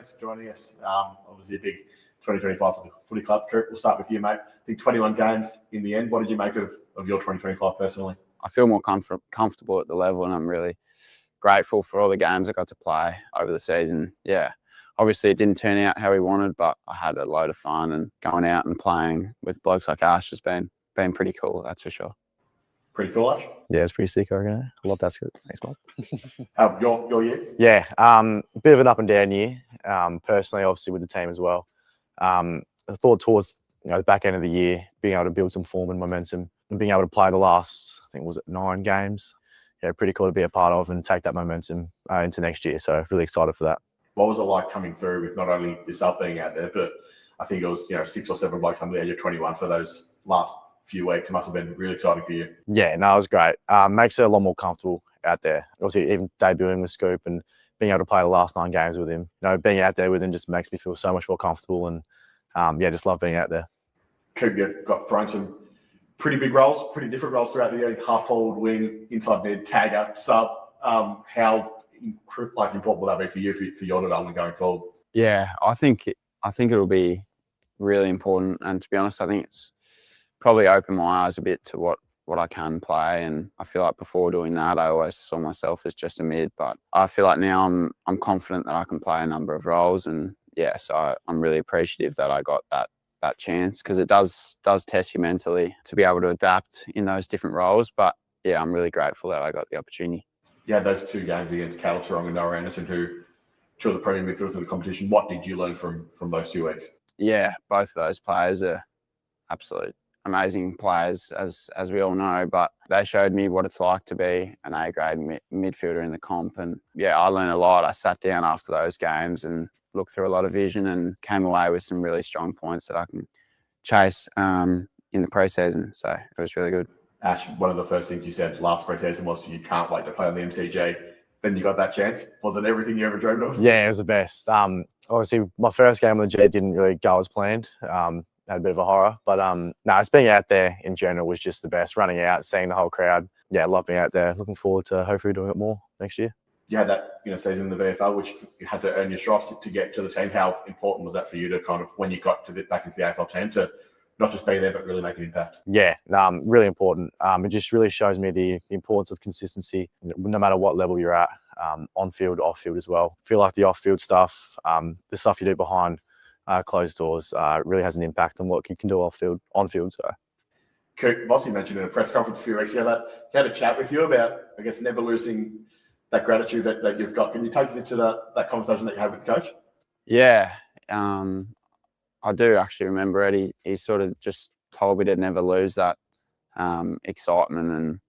thanks for joining us. Obviously a big 2025 for the footy club. Kurt, we'll start with you, mate. I think 21 games in the end. What did you make of your 2025 personally? I feel more comfortable at the level, and I'm really grateful for all the games I got to play over the season. Yeah, obviously it didn't turn out how we wanted, but I had a load of fun, and going out and playing with blokes like Ash has been pretty cool, that's for sure. Pretty cool, Ash? Yeah, it's pretty sick, I reckon. I love that script. Thanks, Mike. Your year? Yeah, a bit of an up and down year. Personally, obviously with the team as well. I thought towards the back end of the year, being able to build some form and momentum and being able to play the last, I think was it 9 games. Yeah, pretty cool to be a part of and take that momentum into next year. So really excited for that. What was it like coming through with not only yourself being out there, but I think it was 6 or 7 blokes under the age of 21 for those last few weeks? It must have been really exciting for you. Yeah, no, it was great. Makes it a lot more comfortable out there. Obviously, even debuting with Scoop and being able to play the last 9 games with him, being out there with him just makes me feel so much more comfortable, and just love being out there. Coop, you've got thrown some pretty big roles, pretty different roles throughout the year. Half forward, wing, inside mid, tagger, sub. How important will that be for you for your development going forward? Yeah, I think it'll be really important, and to be honest, I think it's probably opened my eyes a bit to what I can play. And I feel like before doing that, I always saw myself as just a mid, but I feel like now I'm confident that I can play a number of roles, and yeah, so I'm really appreciative that I got that chance, because it does test you mentally to be able to adapt in those different roles. But yeah, I'm really grateful that I got the opportunity. Yeah, those 2 games against Carlton and Noah Anderson, who 2 of the premium midfielders of the competition. What did you learn from those 2 weeks? Yeah, both of those players are absolute amazing players, as we all know, but they showed me what it's like to be an A-grade midfielder in the comp. And yeah, I learned a lot. I sat down after those games and looked through a lot of vision and came away with some really strong points that I can chase in the pre-season. So it was really good. Ash, one of the first things you said last pre-season was you can't wait to play on the MCG. Then you got that chance. Was it everything you ever dreamed of? Yeah, it was the best. Obviously, my first game on the G didn't really go as planned. Had a bit of a horror, but it's being out there in general was just the best. Running out, seeing the whole crowd. Yeah, love being out there. Looking forward to hopefully doing it more next year. You had that season in the VFL, which you had to earn your stripes to get to the team. How important was that for you to kind of, when you got back into the AFL team, to not just be there but really make an impact? Yeah, really important. It just really shows me the importance of consistency, no matter what level you're at, on field, off field as well. I feel like the off field stuff, the stuff you do behind closed doors, really has an impact on what you can do on field. So, Coop, Bossy mentioned in a press conference a few weeks ago that he had a chat with you about, I guess, never losing that gratitude that you've got. Can you take us into that conversation that you had with the coach? Yeah, I do actually remember it. He sort of just told me to never lose that excitement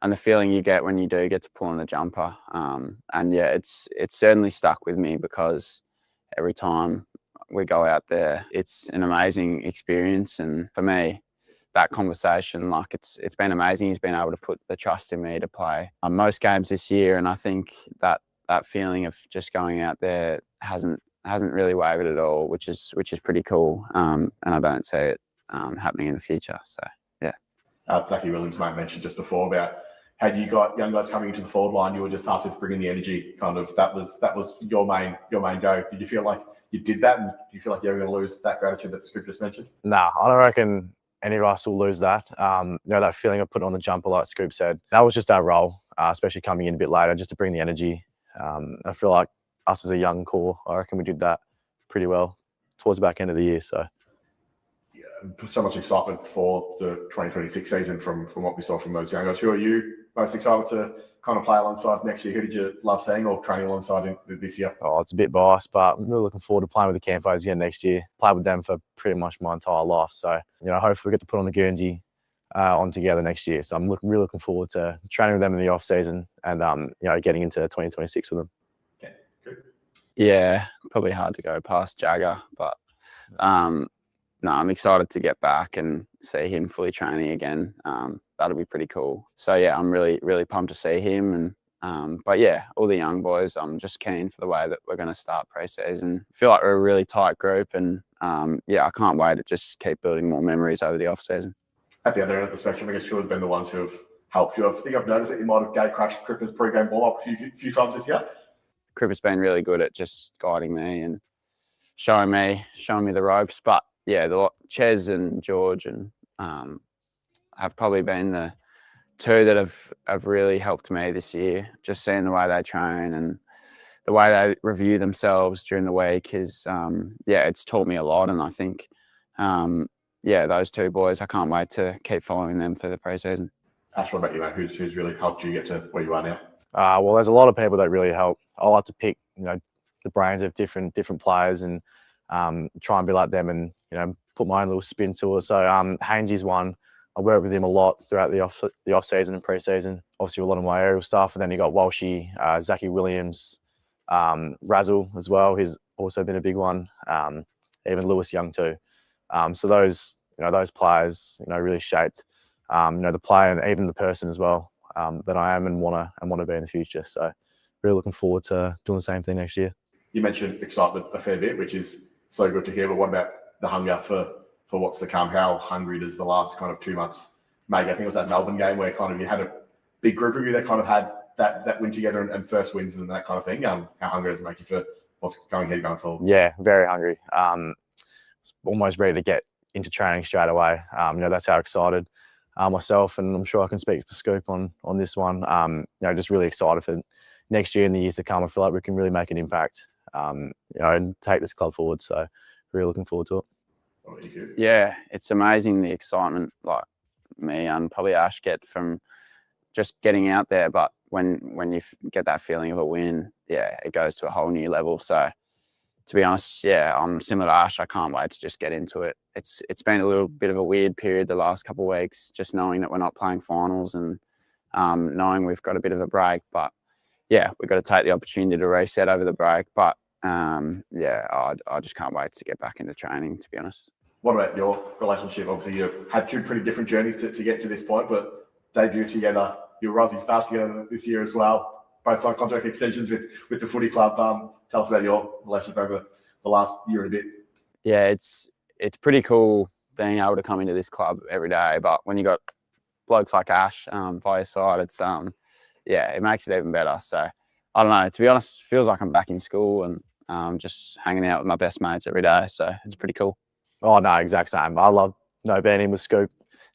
and the feeling you get when you do get to pull on the jumper. And yeah, it's certainly stuck with me, because every time we go out there, it's an amazing experience. And for me, that conversation, it's been amazing. He's been able to put the trust in me to play most games this year, and I think that feeling of just going out there hasn't really wavered at all, which is pretty cool. And I don't see it happening in the future. So yeah. Zachy Williams mentioned just before about how you got young guys coming into the forward line. You were just tasked with bringing the energy. Kind of that was your main go. Did you feel like you did that, and do you feel like you're going to lose that gratitude that Scoop just mentioned? Nah, I don't reckon any of us will lose that. That feeling of putting on the jumper, like Scoop said, that was just our role, especially coming in a bit later, just to bring the energy. I feel like us as a young core, I reckon we did that pretty well towards the back end of the year. So, yeah, so much excitement for the 2026 season from what we saw from those young guys. Who are you most excited to kind of play alongside next year? Who did you love seeing or training alongside this year? Oh, it's a bit biased, but I'm really looking forward to playing with the Campos again next year. Played with them for pretty much my entire life. So, hopefully we get to put on the Guernsey on together next year. So I'm really looking forward to training with them in the off season and getting into 2026 with them. Okay, good. Yeah, probably hard to go past Jagger, but no, I'm excited to get back and see him fully training again. That'll be pretty cool. So yeah, I'm really, really pumped to see him. And but yeah, all the young boys, I'm just keen for the way that we're going to start pre-season. I feel like we're a really tight group, and yeah, I can't wait to just keep building more memories over the off season. At the other end of the spectrum, I guess you have been the ones who have helped you. I think I've noticed that you might have gate crashed Crippers pre-game warm-up a few times this year. Cripper's been really good at just guiding me and showing me the ropes. But yeah, Ches and George and have probably been the two that have really helped me this year. Just seeing the way they train and the way they review themselves during the week is, it's taught me a lot. And I think, those two boys, I can't wait to keep following them through the preseason. Ash, what about you, mate? Who's really helped you get to where you are now? Well, there's a lot of people that really help. I like to pick, the brains of different players and try and be like them and, put my own little spin to it. So Hainsey's one. I worked with him a lot throughout the off season and pre-season. Obviously, a lot of my aerial stuff. And then you got Walshy, Zachy Williams, Razzle as well. He's also been a big one. Even Lewis Young too. So those players, really shaped, the player and even the person as well that I am and want to be in the future. So really looking forward to doing the same thing next year. You mentioned excitement a fair bit, which is so good to hear. But what about the hunger for what's to come? How hungry does the last kind of 2 months make? I think it was that Melbourne game where kind of you had a big group of you that kind of had that win together and first wins and that kind of thing. How hungry does it make you for what's going forward? Yeah, very hungry. Almost ready to get into training straight away. That's how excited myself, and I'm sure I can speak for Scoop on this one. Just really excited for next year and the years to come. I feel like we can really make an impact, and take this club forward. So really looking forward to it. Yeah, it's amazing the excitement like me and probably Ash get from just getting out there. But when you get that feeling of a win, it goes to a whole new level. So to be honest, I'm similar to Ash. I can't wait to just get into it. It's been a little bit of a weird period the last couple of weeks, just knowing that we're not playing finals and knowing we've got a bit of a break. But we've got to take the opportunity to reset over the break. But I just can't wait to get back into training, to be honest. What about your relationship? Obviously, you had two pretty different journeys to get to this point, but debut together, your rising stars together this year as well. Both signed contract extensions with the footy club. Tell us about your relationship over the last year and a bit. Yeah, it's pretty cool being able to come into this club every day. But when you got blokes like Ash by your side, it's it makes it even better. So I don't know. To be honest, it feels like I'm back in school and just hanging out with my best mates every day. So it's pretty cool. Oh no, exact same. I love being in with Scoop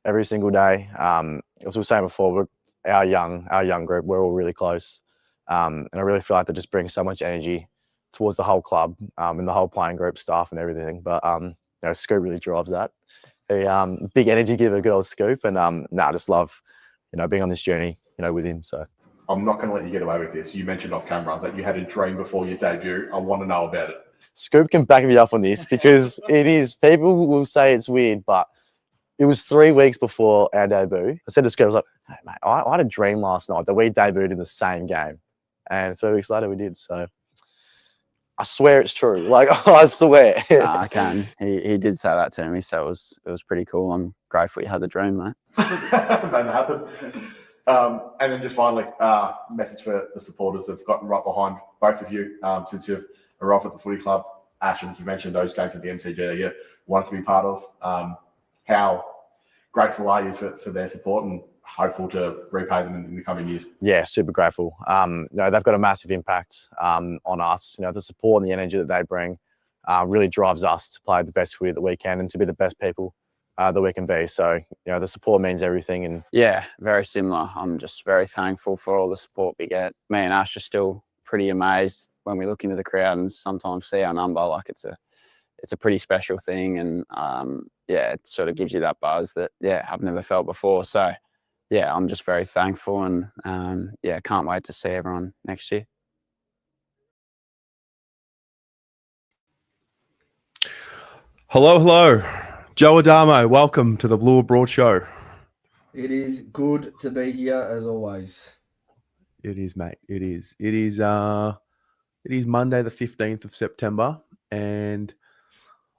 every single day. As we were saying before, our young group, we're all really close. And I really feel like they just bring so much energy towards the whole club and the whole playing group, staff and everything. But Scoop really drives that. A big energy giver, good old Scoop. And I just love, being on this journey, with him. So I'm not going to let you get away with this. You mentioned off camera that you had a dream before your debut. I want to know about it. Scoop can back me up on this because it is. People will say it's weird, but it was 3 weeks before our debut. I said to Scoop, I was like, hey, mate, I had a dream last night that we debuted in the same game. And 3 weeks later we did. So I swear it's true. Like, I swear. I can. He did say that to me, so it was pretty cool. I'm grateful you had the dream, mate. That happened. And then just finally, message for the supporters that have gotten right behind both of you since you've arrived at the footy club. Ash, and you mentioned those games at the MCG that you wanted to be part of. How grateful are you for their support and hopeful to repay them in the coming years? Yeah, super grateful. They've got a massive impact on us. The support and the energy that they bring really drives us to play the best footy that we can and to be the best people that we can be. So, the support means everything. And yeah, very similar. I'm just very thankful for all the support we get. Me and Ash are still pretty amazed when we look into the crowd and sometimes see our number. Like it's a pretty special thing, and it sort of gives you that buzz that I've never felt before. So I'm just very thankful and can't wait to see everyone next year. Hello. Joe Adamo, welcome to the Blue Abroad Show. It is good to be here as always. It is, mate. It is. It is Monday, the 15th of September, and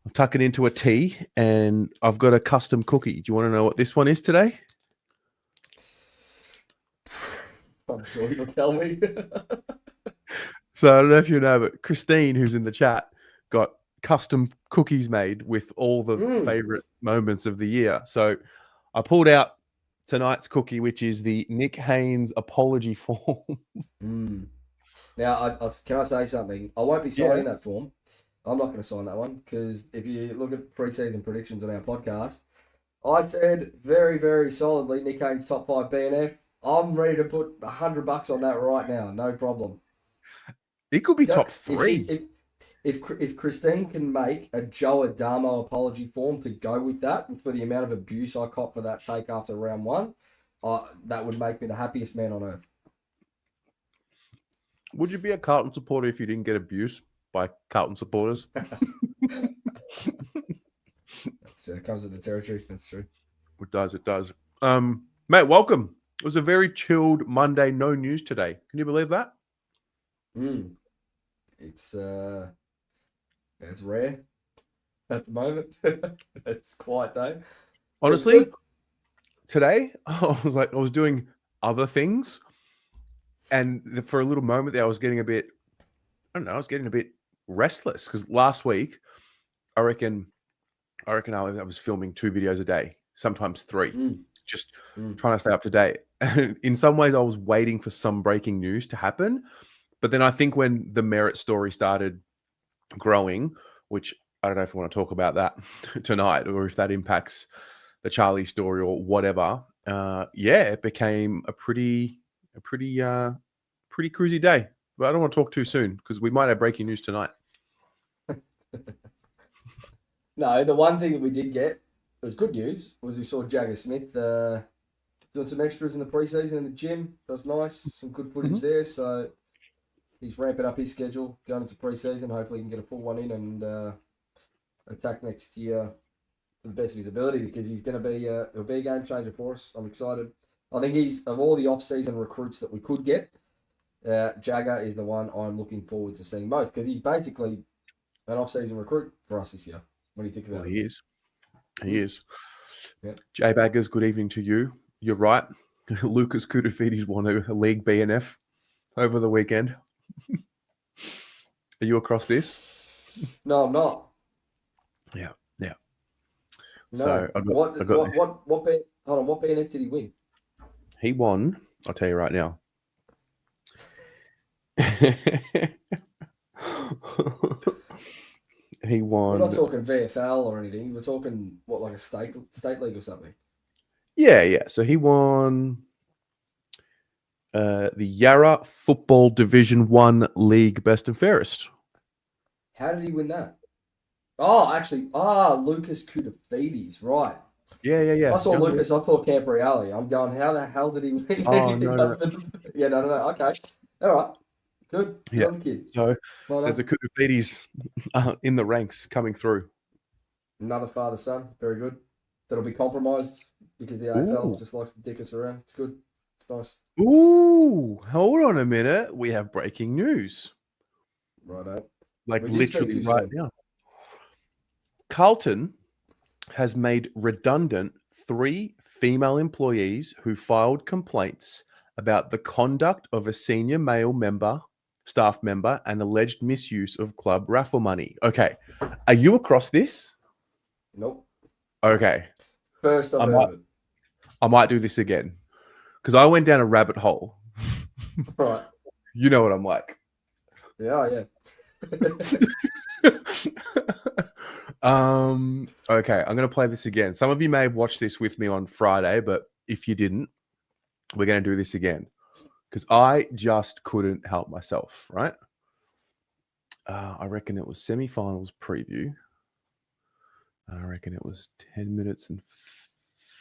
I'm tucking into a tea, and I've got a custom cookie. Do you want to know what this one is today? I'm sure you'll tell me. So I don't know if you know, but Christine, who's in the chat, got custom cookies made with all the favorite moments of the year. So I pulled out tonight's cookie, which is the Nick Haynes apology form. Now, can I say something? I won't be signing that form. I'm not going to sign that one because if you look at preseason predictions on our podcast, I said very, very solidly Nick Haynes top 5 BNF. I'm ready to put $100 on that right now. No problem. He could be top 3. If Christine can make a Joe Adamo apology form to go with that for the amount of abuse I caught for that take after round 1, that would make me the happiest man on earth. Would you be a Carlton supporter if you didn't get abused by Carlton supporters? It comes with the territory. That's true. It does. It does. Mate, welcome. It was a very chilled Monday. No news today. Can you believe that? It's rare at the moment. It's quiet day. Honestly, today I was doing other things, and for a little moment there, I was getting a bit restless because last week, I reckon I was filming 2 videos a day, sometimes 3, just trying to stay up to date. And in some ways, I was waiting for some breaking news to happen. But then I think when the Merit story started growing, which I don't know if we want to talk about that tonight or if that impacts the Charlie story or whatever, it became a pretty cruisy day. But I don't want to talk too soon because we might have breaking news tonight. No, the one thing that we did get, it was good news, was we saw Jagger Smith doing some extras in the preseason in the gym. That was nice. Some good footage there. So he's ramping up his schedule going into preseason. Hopefully he can get a full one in and attack next year to the best of his ability because he's going to be he'll be a game changer for us. I'm excited. I think he's, of all the off-season recruits that we could get, Jagger is the one I'm looking forward to seeing most because he's basically an off-season recruit for us this year. What do you think about it? He is. He is. Yeah. Jay Baggers, good evening to you. You're right. Lucas Koutoufidis won a league BNF over the weekend. Are you across this? No, I'm not. Yeah. No. So what BNF did he win? He won. I'll tell you right now. He won. We're not talking VFL or anything. We're talking like a state league or something. Yeah. So he won the Yarra Football Division 1 League Best and Fairest. How did he win that? Oh, actually, Lucas Koutoufidis, right. Yeah. I saw Lucas, I thought Campriali. I'm going, how the hell did he win anything other than... Yeah, no. Okay. All right. Good. Yeah. On the kids. So there's a Koutoufidis in the ranks coming through. Another father-son. Very good. That'll be compromised because the AFL just likes to dick us around. It's good. It's nice. Ooh, hold on a minute. We have breaking news. Righto. Like literally right now. Carlton has made redundant 3 female employees who filed complaints about the conduct of a senior male staff member and alleged misuse of club raffle money. Okay. Are you across this? Nope. Okay. First I've heard of it. I might do this again because I went down a rabbit hole. Right. You know what I'm like. Yeah. Okay, I'm going to play this again. Some of you may have watched this with me on Friday, but if you didn't, we're going to do this again because I just couldn't help myself, right? I reckon it was semifinals preview. And I reckon it was 10 minutes and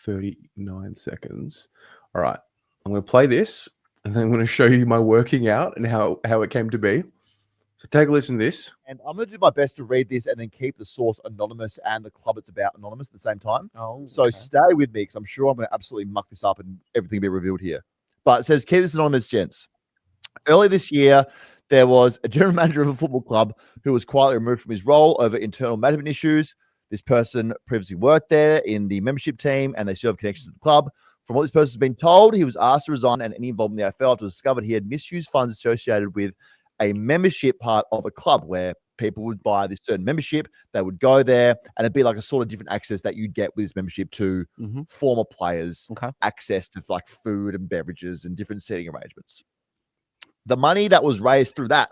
39 seconds. All right, I'm going to play this and then I'm going to show you my working out and how it came to be. So take a listen to this. And I'm going to do my best to read this and then keep the source anonymous and the club it's about anonymous at the same time. So stay with me because I'm sure I'm going to absolutely muck this up and everything will be revealed here. But it says, keep this anonymous, gents. Early this year, there was a general manager of a football club who was quietly removed from his role over internal management issues. This person previously worked there in the membership team and they still have connections to the club. From what this person has been told, he was asked to resign and any involvement in the AFL to discover he had misused funds associated with a membership part of a club where people would buy this certain membership, they would go there, and it'd be like a sort of different access that you'd get with this membership to former players, access to like food and beverages and different seating arrangements. The money that was raised through that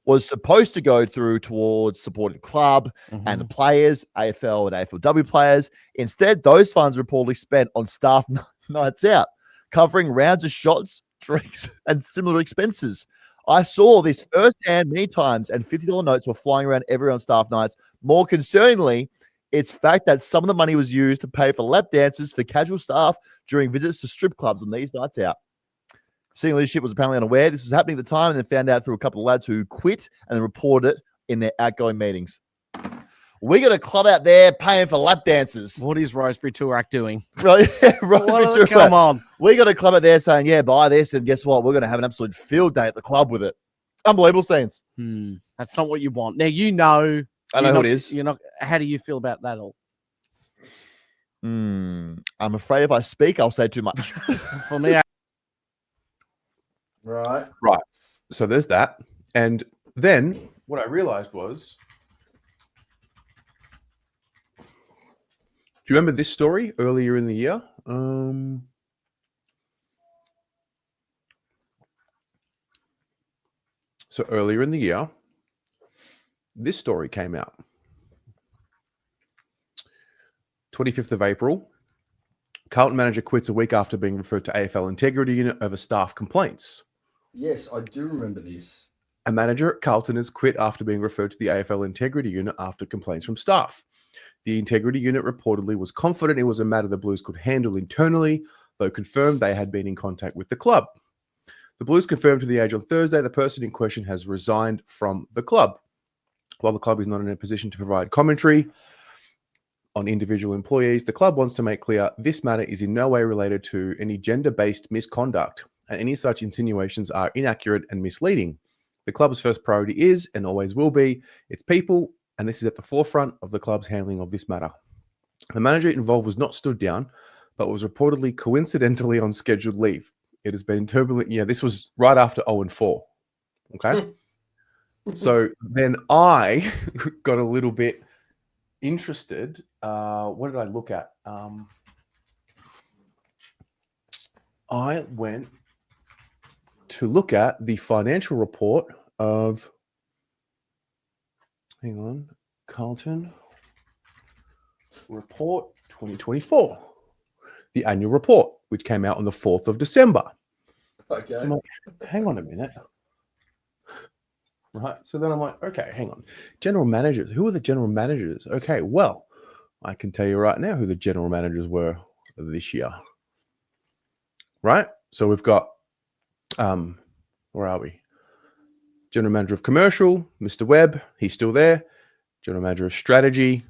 was supposed to go through towards supporting the club and the players, AFL and AFLW players. Instead, those funds were reportedly spent on staff nights out, covering rounds of shots, drinks, and similar expenses. I saw this firsthand many times, and $50 notes were flying around everywhere on staff nights. More concerningly, it's fact that some of the money was used to pay for lap dances for casual staff during visits to strip clubs on these nights out. Senior leadership was apparently unaware this was happening at the time and then found out through a couple of lads who quit and then reported it in their outgoing meetings. We got a club out there paying for lap dances. What is Rosebery Tourak doing? Right, Rosebery Come on. We got a club out there saying, yeah, buy this, and guess what? We're going to have an absolute field day at the club with it. Unbelievable scenes. That's not what you want. Now, you know. I know who it is. You're not. How do you feel about that all? I'm afraid if I speak, I'll say too much. For me, Right. So there's that. And then what I realized was, do you remember this story earlier in the year? So earlier in the year, this story came out. 25th of April, Carlton manager quits a week after being referred to AFL Integrity Unit over staff complaints. Yes, I do remember this. A manager at Carlton has quit after being referred to the AFL Integrity Unit after complaints from staff. The Integrity Unit reportedly was confident it was a matter the Blues could handle internally, though confirmed they had been in contact with the club. The Blues confirmed to The Age on Thursday the person in question has resigned from the club. While the club is not in a position to provide commentary on individual employees, the club wants to make clear this matter is in no way related to any gender-based misconduct, and any such insinuations are inaccurate and misleading. The club's first priority is, and always will be, its people, and this is at the forefront of the club's handling of this matter. The manager involved was not stood down, but was reportedly coincidentally on scheduled leave. It has been turbulent. Yeah, this was right after 0-4. Okay? So then I got a little bit interested. What did I look at? I went to look at the financial report of, Carlton Report 2024, the annual report, which came out on the 4th of December. Okay. So I'm like, hang on a minute. Right. So then I'm like, okay, hang on. General managers. Who are the general managers? Okay, well, I can tell you right now who the general managers were this year. Right? So we've got, where are we? General manager of commercial, Mr. Webb, he's still there. General manager of strategy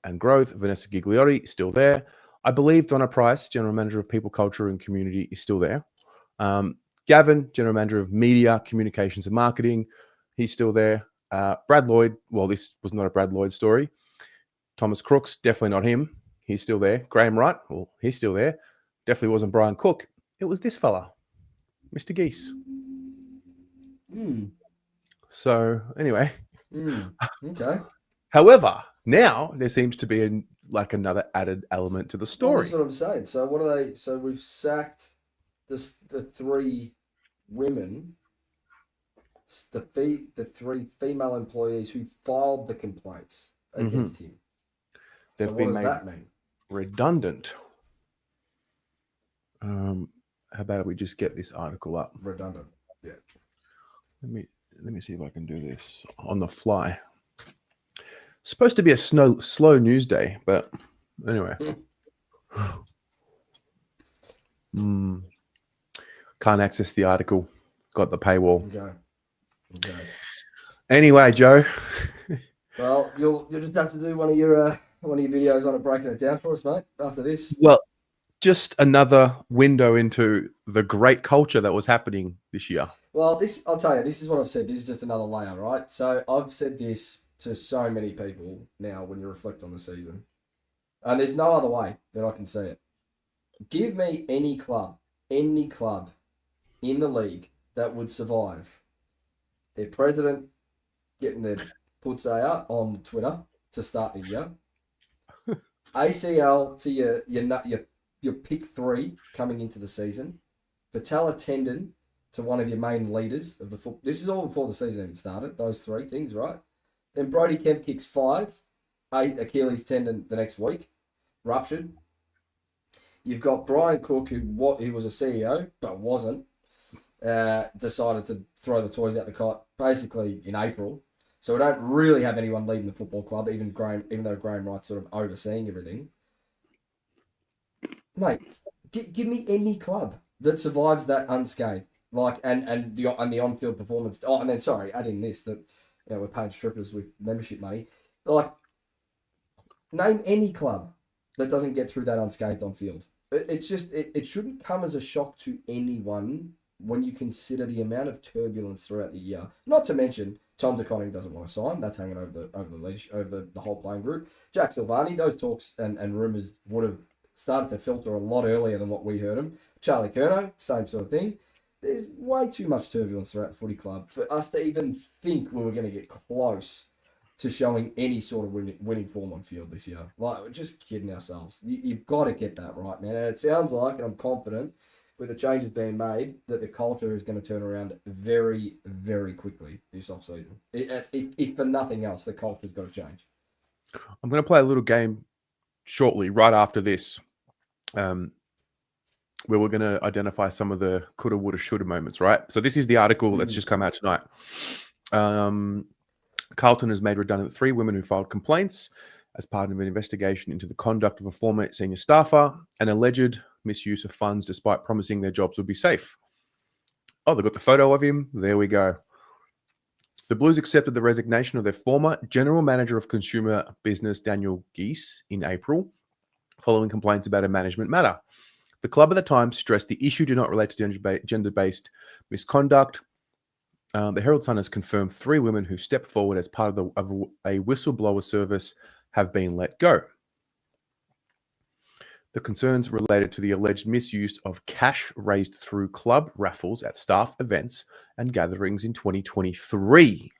and growth, Vanessa Gigliotti, still there. I believe Donna Price, general manager of people, culture, and community, is still there. Gavin, general manager of media, communications, and marketing, he's still there. Brad Lloyd, well, this was not a Brad Lloyd story. Thomas Crooks, definitely not him. He's still there. Graham Wright, well, he's still there. Definitely wasn't Brian Cook. It was this fella, Mr. Geese. So anyway. Okay. However, now there seems to be another added element to the Well, story. that's what I'm saying. So what are they? So we've sacked the three women, the three female employees who filed the complaints against him. They've So what been does made that mean? redundant. How about we just get this article up? Redundant. Yeah. Let me see if I can do this on the fly. Supposed to be a slow news day, but anyway. Can't access the article. Got the paywall. Okay. Anyway, Joe. Well, you'll just have to do one of your videos on it, breaking it down for us, mate. After this. Well, just another window into the great culture that was happening this year. Well, I'll tell you, this is what I've said. This is just another layer, right? So I've said this to so many people now when you reflect on the season. And there's no other way that I can see it. Give me any club in the league that would survive their president getting their puts out on Twitter to start the year. ACL to your pick three coming into the season. Patella tendon to one of your main leaders of the football. This is all before the season even started. Those three things, right? Then Brody Kemp kicks 5, 8 Achilles tendon the next week, ruptured. You've got Brian Cook, who was a CEO but wasn't, decided to throw the toys out the cot basically in April. So we don't really have anyone leading the football club, even though Graham Wright's sort of overseeing everything. Mate, give me any club that survives that unscathed, and the on-field performance. Oh, and then add in this that we're paying strippers with membership money. Like, name any club that doesn't get through that unscathed on field. It shouldn't come as a shock to anyone when you consider the amount of turbulence throughout the year. Not to mention Tom DeConning doesn't want to sign. That's hanging over the whole playing group. Jack Silvani, those talks and rumours would have started to filter a lot earlier than what we heard them. Charlie Curnow, same sort of thing. There's way too much turbulence throughout the footy club for us to even think we were going to get close to showing any sort of winning form on field this year. Like, we're just kidding ourselves. You've got to get that right, man. And it sounds like, and I'm confident, with the changes being made, that the culture is going to turn around very, very quickly this offseason. If for nothing else, the culture's got to change. I'm going to play a little game shortly, right after this, where we're going to identify some of the coulda, woulda, shoulda moments, right? So this is the article that's just come out tonight. Carlton has made redundant 3 women who filed complaints as part of an investigation into the conduct of a former senior staffer and alleged misuse of funds despite promising their jobs would be safe. Oh, they've got the photo of him. There we go. The Blues accepted the resignation of their former general manager of consumer business, Daniel Geese, in April, following complaints about a management matter. The club at the time stressed the issue did not relate to gender-based misconduct. The Herald Sun has confirmed 3 women who stepped forward as part of a whistleblower service have been let go. The concerns related to the alleged misuse of cash raised through club raffles at staff events and gatherings in 2023.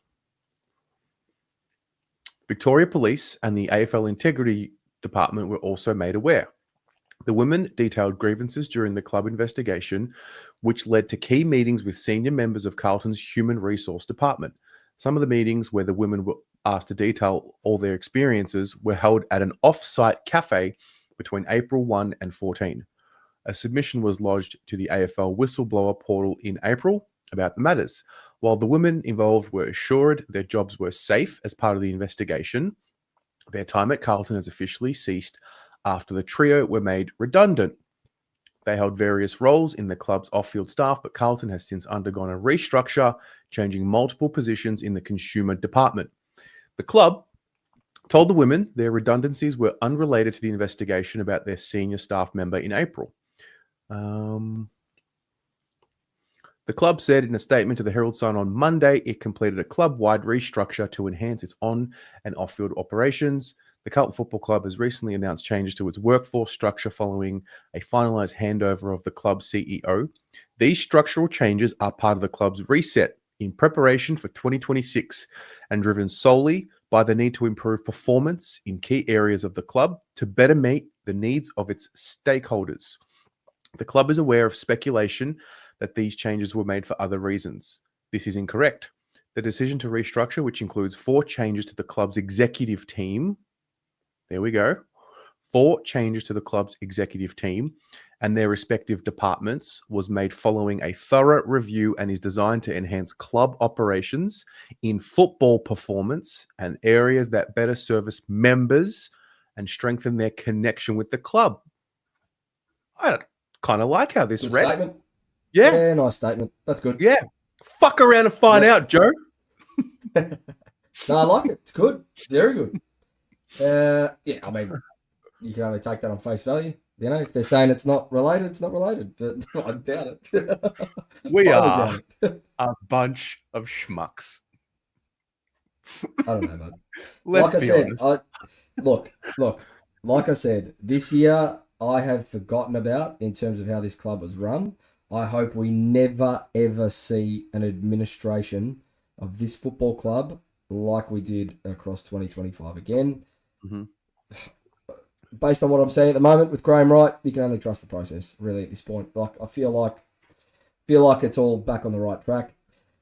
Victoria Police and the AFL Integrity Department were also made aware. The women detailed grievances during the club investigation, which led to key meetings with senior members of Carlton's Human Resource Department. Some of the meetings where the women were asked to detail all their experiences were held at an off-site cafe between April 1 and 14. A submission was lodged to the AFL whistleblower portal in April about the matters. While the women involved were assured their jobs were safe as part of the investigation, their time at Carlton has officially ceased after the trio were made redundant. They held various roles in the club's off-field staff, but Carlton has since undergone a restructure, changing multiple positions in the consumer department. The club told the women their redundancies were unrelated to the investigation about their senior staff member in April. The club said in a statement to the Herald Sun on Monday it completed a club-wide restructure to enhance its on- and off-field operations. The Carlton Football Club has recently announced changes to its workforce structure following a finalised handover of the club's CEO. These structural changes are part of the club's reset in preparation for 2026 and driven solely by the need to improve performance in key areas of the club to better meet the needs of its stakeholders. The club is aware of speculation that these changes were made for other reasons. This is incorrect. The decision to restructure, which includes 4 changes to the club's executive team, there we go, 4 changes to the club's executive team and their respective departments, was made following a thorough review and is designed to enhance club operations in football performance and areas that better service members and strengthen their connection with the club. I kind of like how this Good read. statement. Yeah, Nice statement. That's good. yeah. Fuck around and find out, Joe. No, I like it. It's good. Very good. Yeah, I mean, you can only take that on face value. You know, if they're saying it's not related, it's not related. But I doubt it. We I are doubt it. a bunch of schmucks. I don't know, mate. Let's like I be said, honest. look. Like I said, this year I have forgotten about in terms of how this club was run. I hope we never ever see an administration of this football club like we did across 2025 again. Mhm. Based on what I'm seeing at the moment with Graham Wright, you can only trust the process, really, at this point. Like, I feel like feel like it's all back on the right track.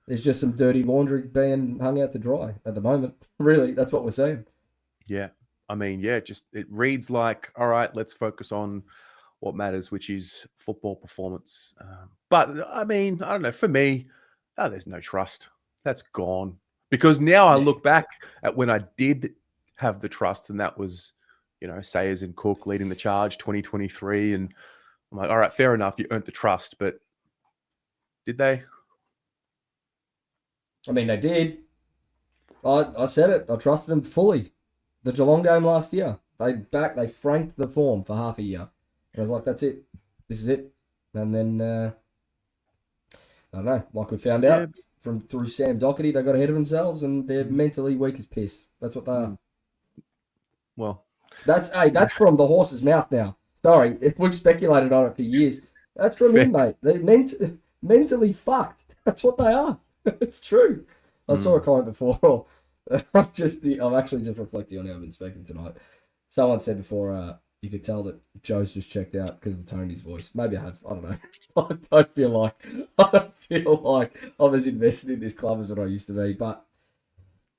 There's just some dirty laundry being hung out to dry at the moment. Really, that's what we're seeing. Yeah. I mean, yeah, just it reads like, all right, let's focus on what matters, which is football performance. But I mean, I don't know. For me, there's no trust. That's gone. Because now I look back at when I did have the trust, and that was, Sayers and Cook leading the charge 2023. And I'm like, all right, fair enough. You earned the trust, but did they? I mean, they did. I said it. I trusted them fully. The Geelong game last year, they franked the form for half a year. I was like, that's it. This is it. And then, I don't know, like we found out through Sam Doherty, they got ahead of themselves and they're mentally weak as piss. That's what they are. Well, that's from the horse's mouth now. Sorry, we've speculated on it for years. That's from him, mate. They're mentally fucked. That's what they are. It's true. I saw a comment before. I'm actually just reflecting on how I've been speaking tonight. Someone said before, you could tell that Joe's just checked out because of the tone of his voice. Maybe I have. I don't know. I don't feel like I'm as invested in this club as what I used to be. But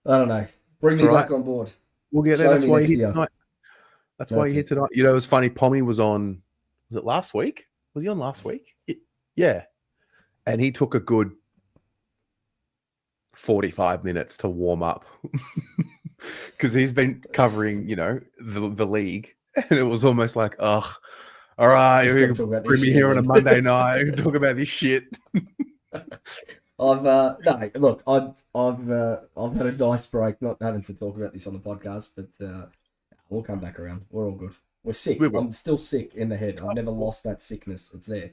I don't know. Bring me back on board. We'll get there. Show That's me why next you're here year. tonight. That's why you're here tonight. It was funny. Pommy was on. Was it last week? Was he on last week? Yeah. And he took a good 45 minutes to warm up because he's been covering, the league, and it was almost like, ugh, all right, you're gonna bring me here on a Monday night, talk about this shit. I've had a nice break, not having to talk about this on the podcast, but we'll come back around. We're all good. We're sick. I'm still sick in the head. I've never lost that sickness. It's there.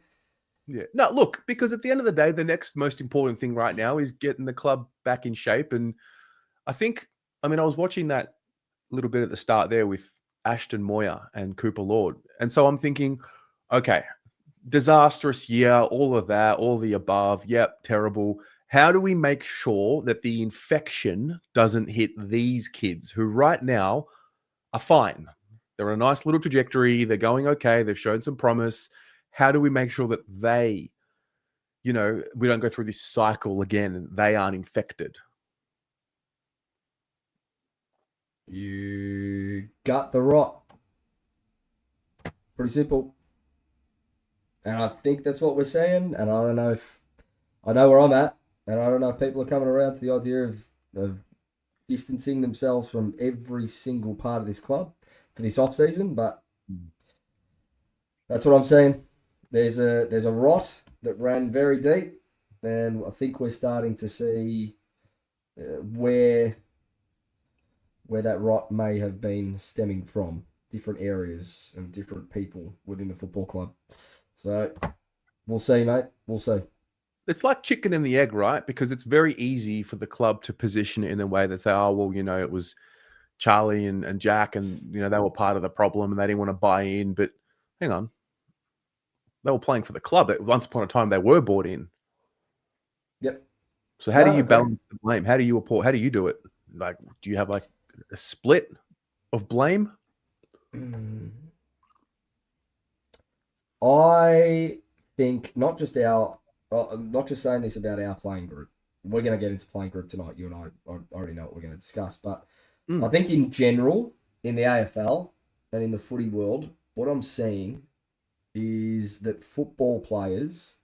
Yeah. No, look, because at the end of the day, the next most important thing right now is getting the club back in shape. And I was watching that little bit at the start there with Ashton Moyer and Cooper Lord. And so I'm thinking, okay, disastrous year, all of that, all the above. Yep, terrible. How do we make sure that the infection doesn't hit these kids who right now are fine? They're on a nice little trajectory. They're going okay. They've shown some promise. How do we make sure that they, we don't go through this cycle again and they aren't infected? You got the rot. Pretty simple. And I think that's what we're saying. And I know where I'm at. And I don't know if people are coming around to the idea of distancing themselves from every single part of this club for this off-season. But that's what I'm saying. There's a rot that ran very deep, and I think we're starting to see where that rot may have been stemming from, different areas and different people within the football club. So we'll see, mate. We'll see. It's like chicken and the egg, right? Because it's very easy for the club to position it in a way that say, oh, well, it was Charlie and Jack and, they were part of the problem and they didn't want to buy in. But hang on. They were playing for the club. Once upon a time, they were bought in. Yep. So how do you balance the blame? How do you do it? Like, do you have like a split of blame? I think not just saying this about our playing group. We're going to get into playing group tonight. You and I already know what we're going to discuss. But I think in general, in the AFL and in the footy world, what I'm seeing is that football players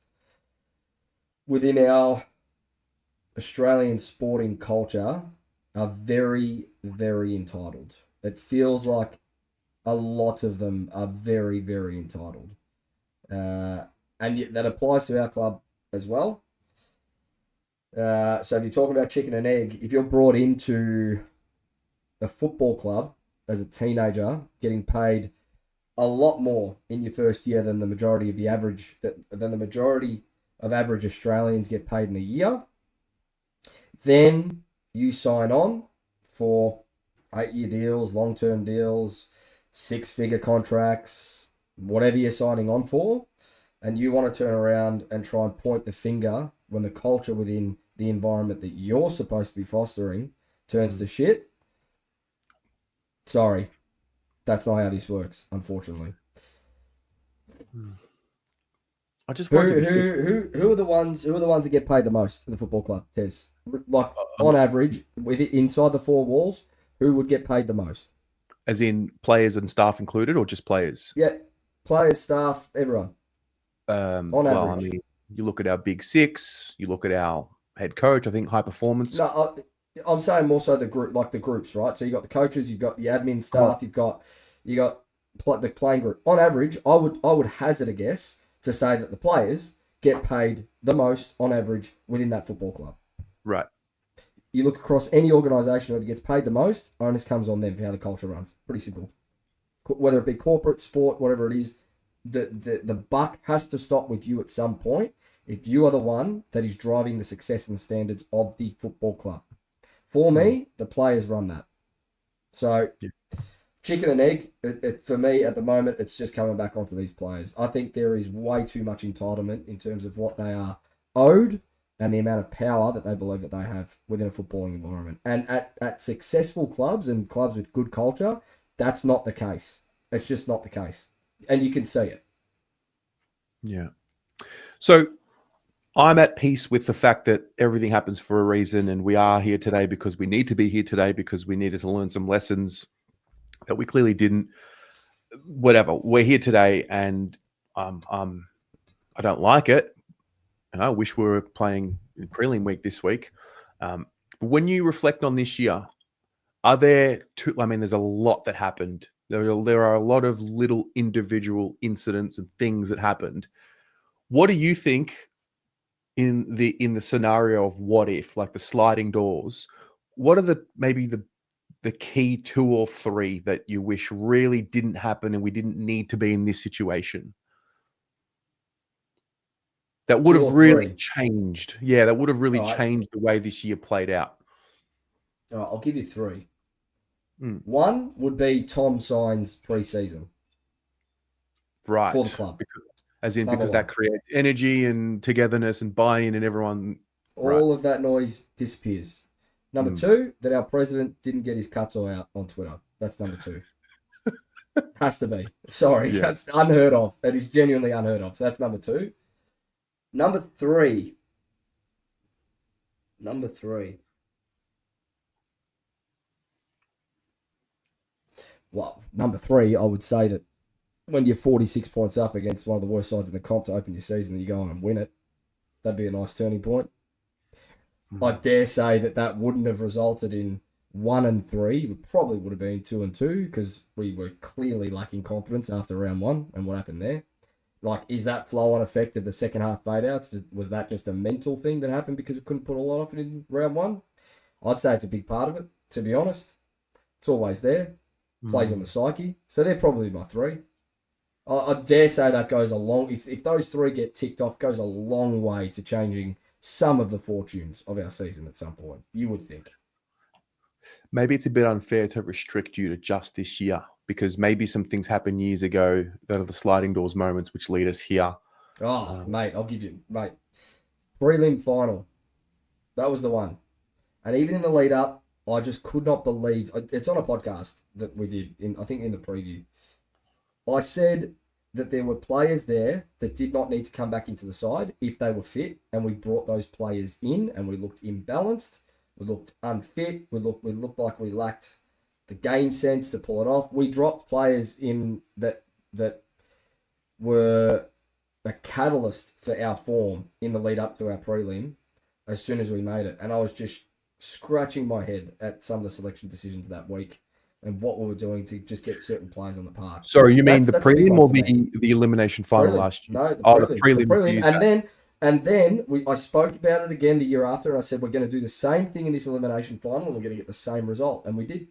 within our Australian sporting culture are very, very entitled. It feels like a lot of them are very, very entitled. And yet that applies to our club as well. So if you're talking about chicken and egg, if you're brought into a football club as a teenager, getting paid a lot more in your first year than the majority of average Australians get paid in a year, then you sign on for 8-year deals, long-term deals, 6-figure contracts, whatever you're signing on for, and you want to turn around and try and point the finger when the culture within the environment that you're supposed to be fostering turns to shit. Sorry. That's not how this works, unfortunately. I just Who want to be fit. who are the ones that get paid the most in the football club, Tez? Like on average, with it inside the four walls, who would get paid the most? As in players and staff included, or just players? Yeah, players, staff, everyone. On Well, I average. mean, you look at our big six, you look at our head coach, I think high performance. No, I'm saying more so the group, like the groups, right? So you got the coaches, you've got the admin staff, you've got the playing group. On average, I would hazard a guess to say that the players get paid the most on average within that football club. Right. You look across any organisation, whoever gets paid the most, onus comes on them for how the culture runs. Pretty simple. Whether it be corporate, sport, whatever it is, the buck has to stop with you at some point if you are the one that is driving the success and the standards of the football club. For me, the players run that. So, chicken and egg, for me at the moment, it's just coming back onto these players. I think there is way too much entitlement in terms of what they are owed and the amount of power that they believe that they have within a footballing environment. And at successful clubs and clubs with good culture, that's not the case. It's just not the case. And you can see it. Yeah. So I'm at peace with the fact that everything happens for a reason, and we are here today because we need to be here today because we needed to learn some lessons that we clearly didn't. Whatever. We're here today, and I don't like it, and I wish we were playing in prelim week this week. But when you reflect on this year, are there two? I mean, there's a lot that happened. There are a lot of little individual incidents and things that happened. What do you think in the scenario of what if, like the sliding doors? What are maybe the key two or three that you wish really didn't happen and we didn't need to be in this situation? That would have really changed. Yeah, that would have really changed the way this year played out. All right, I'll give you three. One would be Tom Signs pre-season. Right. For the club. Because that creates energy and togetherness and buy-in and everyone. All of that noise disappears. Number two, that our president didn't get his cuts all out on Twitter. That's number two. Has to be. Sorry, that's unheard of. That is genuinely unheard of. So that's number two. Number three. Well, number three, I would say that when you're 46 points up against one of the worst sides in the comp to open your season, you go on and win it. That'd be a nice turning point. I dare say that wouldn't have resulted in 1 and 3. It probably would have been 2 and 2 because we were clearly lacking confidence after round 1 and what happened there. Like, is that flow-on effect of the second half fade-outs? Was that just a mental thing that happened because we couldn't put a lot of it in round 1? I'd say it's a big part of it, to be honest. It's always there. Plays on the psyche. So they're probably my 3. I dare say that goes a long... If those 3 get ticked off, goes a long way to changing some of the fortunes of our season at some point. You would think. Maybe it's a bit unfair to restrict you to just this year because maybe some things happened years ago that are the sliding doors moments which lead us here. Oh, mate, I'll give you... Mate, prelim final. That was the one. And even in the lead up, I just could not believe... It's on a podcast that we did, I think in the preview. I said that there were players there that did not need to come back into the side if they were fit, and we brought those players in, and we looked imbalanced, we looked unfit, we looked like we lacked the game sense to pull it off. We dropped players in that were a catalyst for our form in the lead up to our prelim as soon as we made it, and I was just scratching my head at some of the selection decisions that week and what we were doing to just get certain players on the park. Sorry, you mean the prelim or the elimination final last year? No, the prelim. And then I spoke about it again the year after, and I said we're going to do the same thing in this elimination final, and we're going to get the same result, and we did.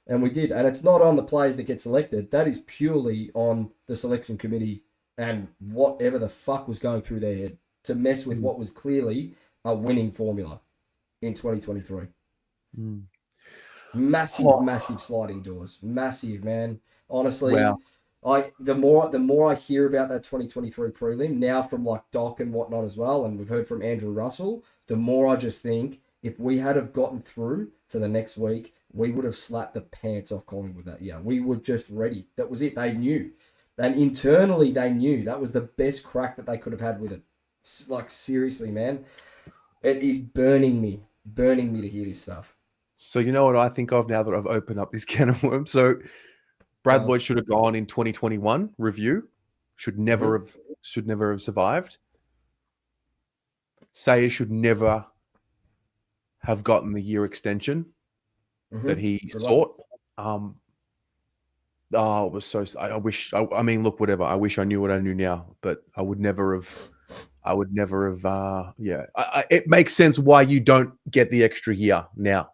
And it's not on the players that get selected. That is purely on the selection committee and whatever the fuck was going through their head to mess with what was clearly a winning formula in 2023. Massive sliding doors. Massive, man. Honestly, wow. The more I hear about that 2023 prelim, now from like Doc and whatnot as well, and we've heard from Andrew Russell, the more I just think if we had have gotten through to the next week, we would have slapped the pants off Collingwood that year. We were just ready. That was it. They knew. And internally, they knew that was the best crack that they could have had with it. Like, seriously, man. It is burning me to hear this stuff. So you know what I think of now that I've opened up this can of worms? So Brad Oh. Lloyd should have gone in 2021 review. Should never have survived. Sayers should never have gotten the year extension that he Good sought. Oh, it was so. I wish. I mean, look, whatever. I wish I knew what I knew now, but I would never have. Yeah, it makes sense why you don't get the extra year now,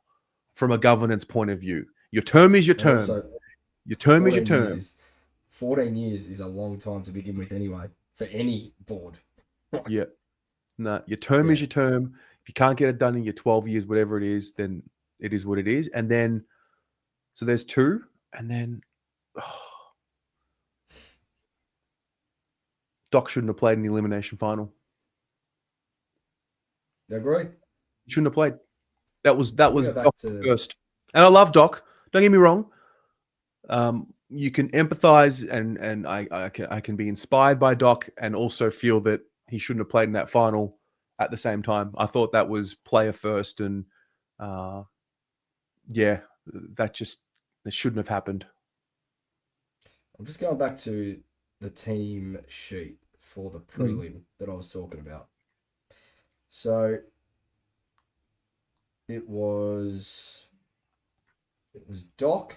from a governance point of view. Your term is your term. Also, Your term is your 14 years term. 14 years is a long time to begin with, anyway, for any board. Yeah. No, your term is your term. If you can't get it done in your 12 years, whatever it is, then it is what it is. And then, so there's two, and then Doc shouldn't have played in the elimination final. You agree? He shouldn't have played. That was go back Doc's to- first. And I love Doc. Don't get me wrong. You can empathize, and I can be inspired by Doc, and also feel that he shouldn't have played in that final at the same time. I thought that was player first, and that shouldn't have happened. I'm just going back to the team sheet for the prelim that I was talking about. So it was Doc.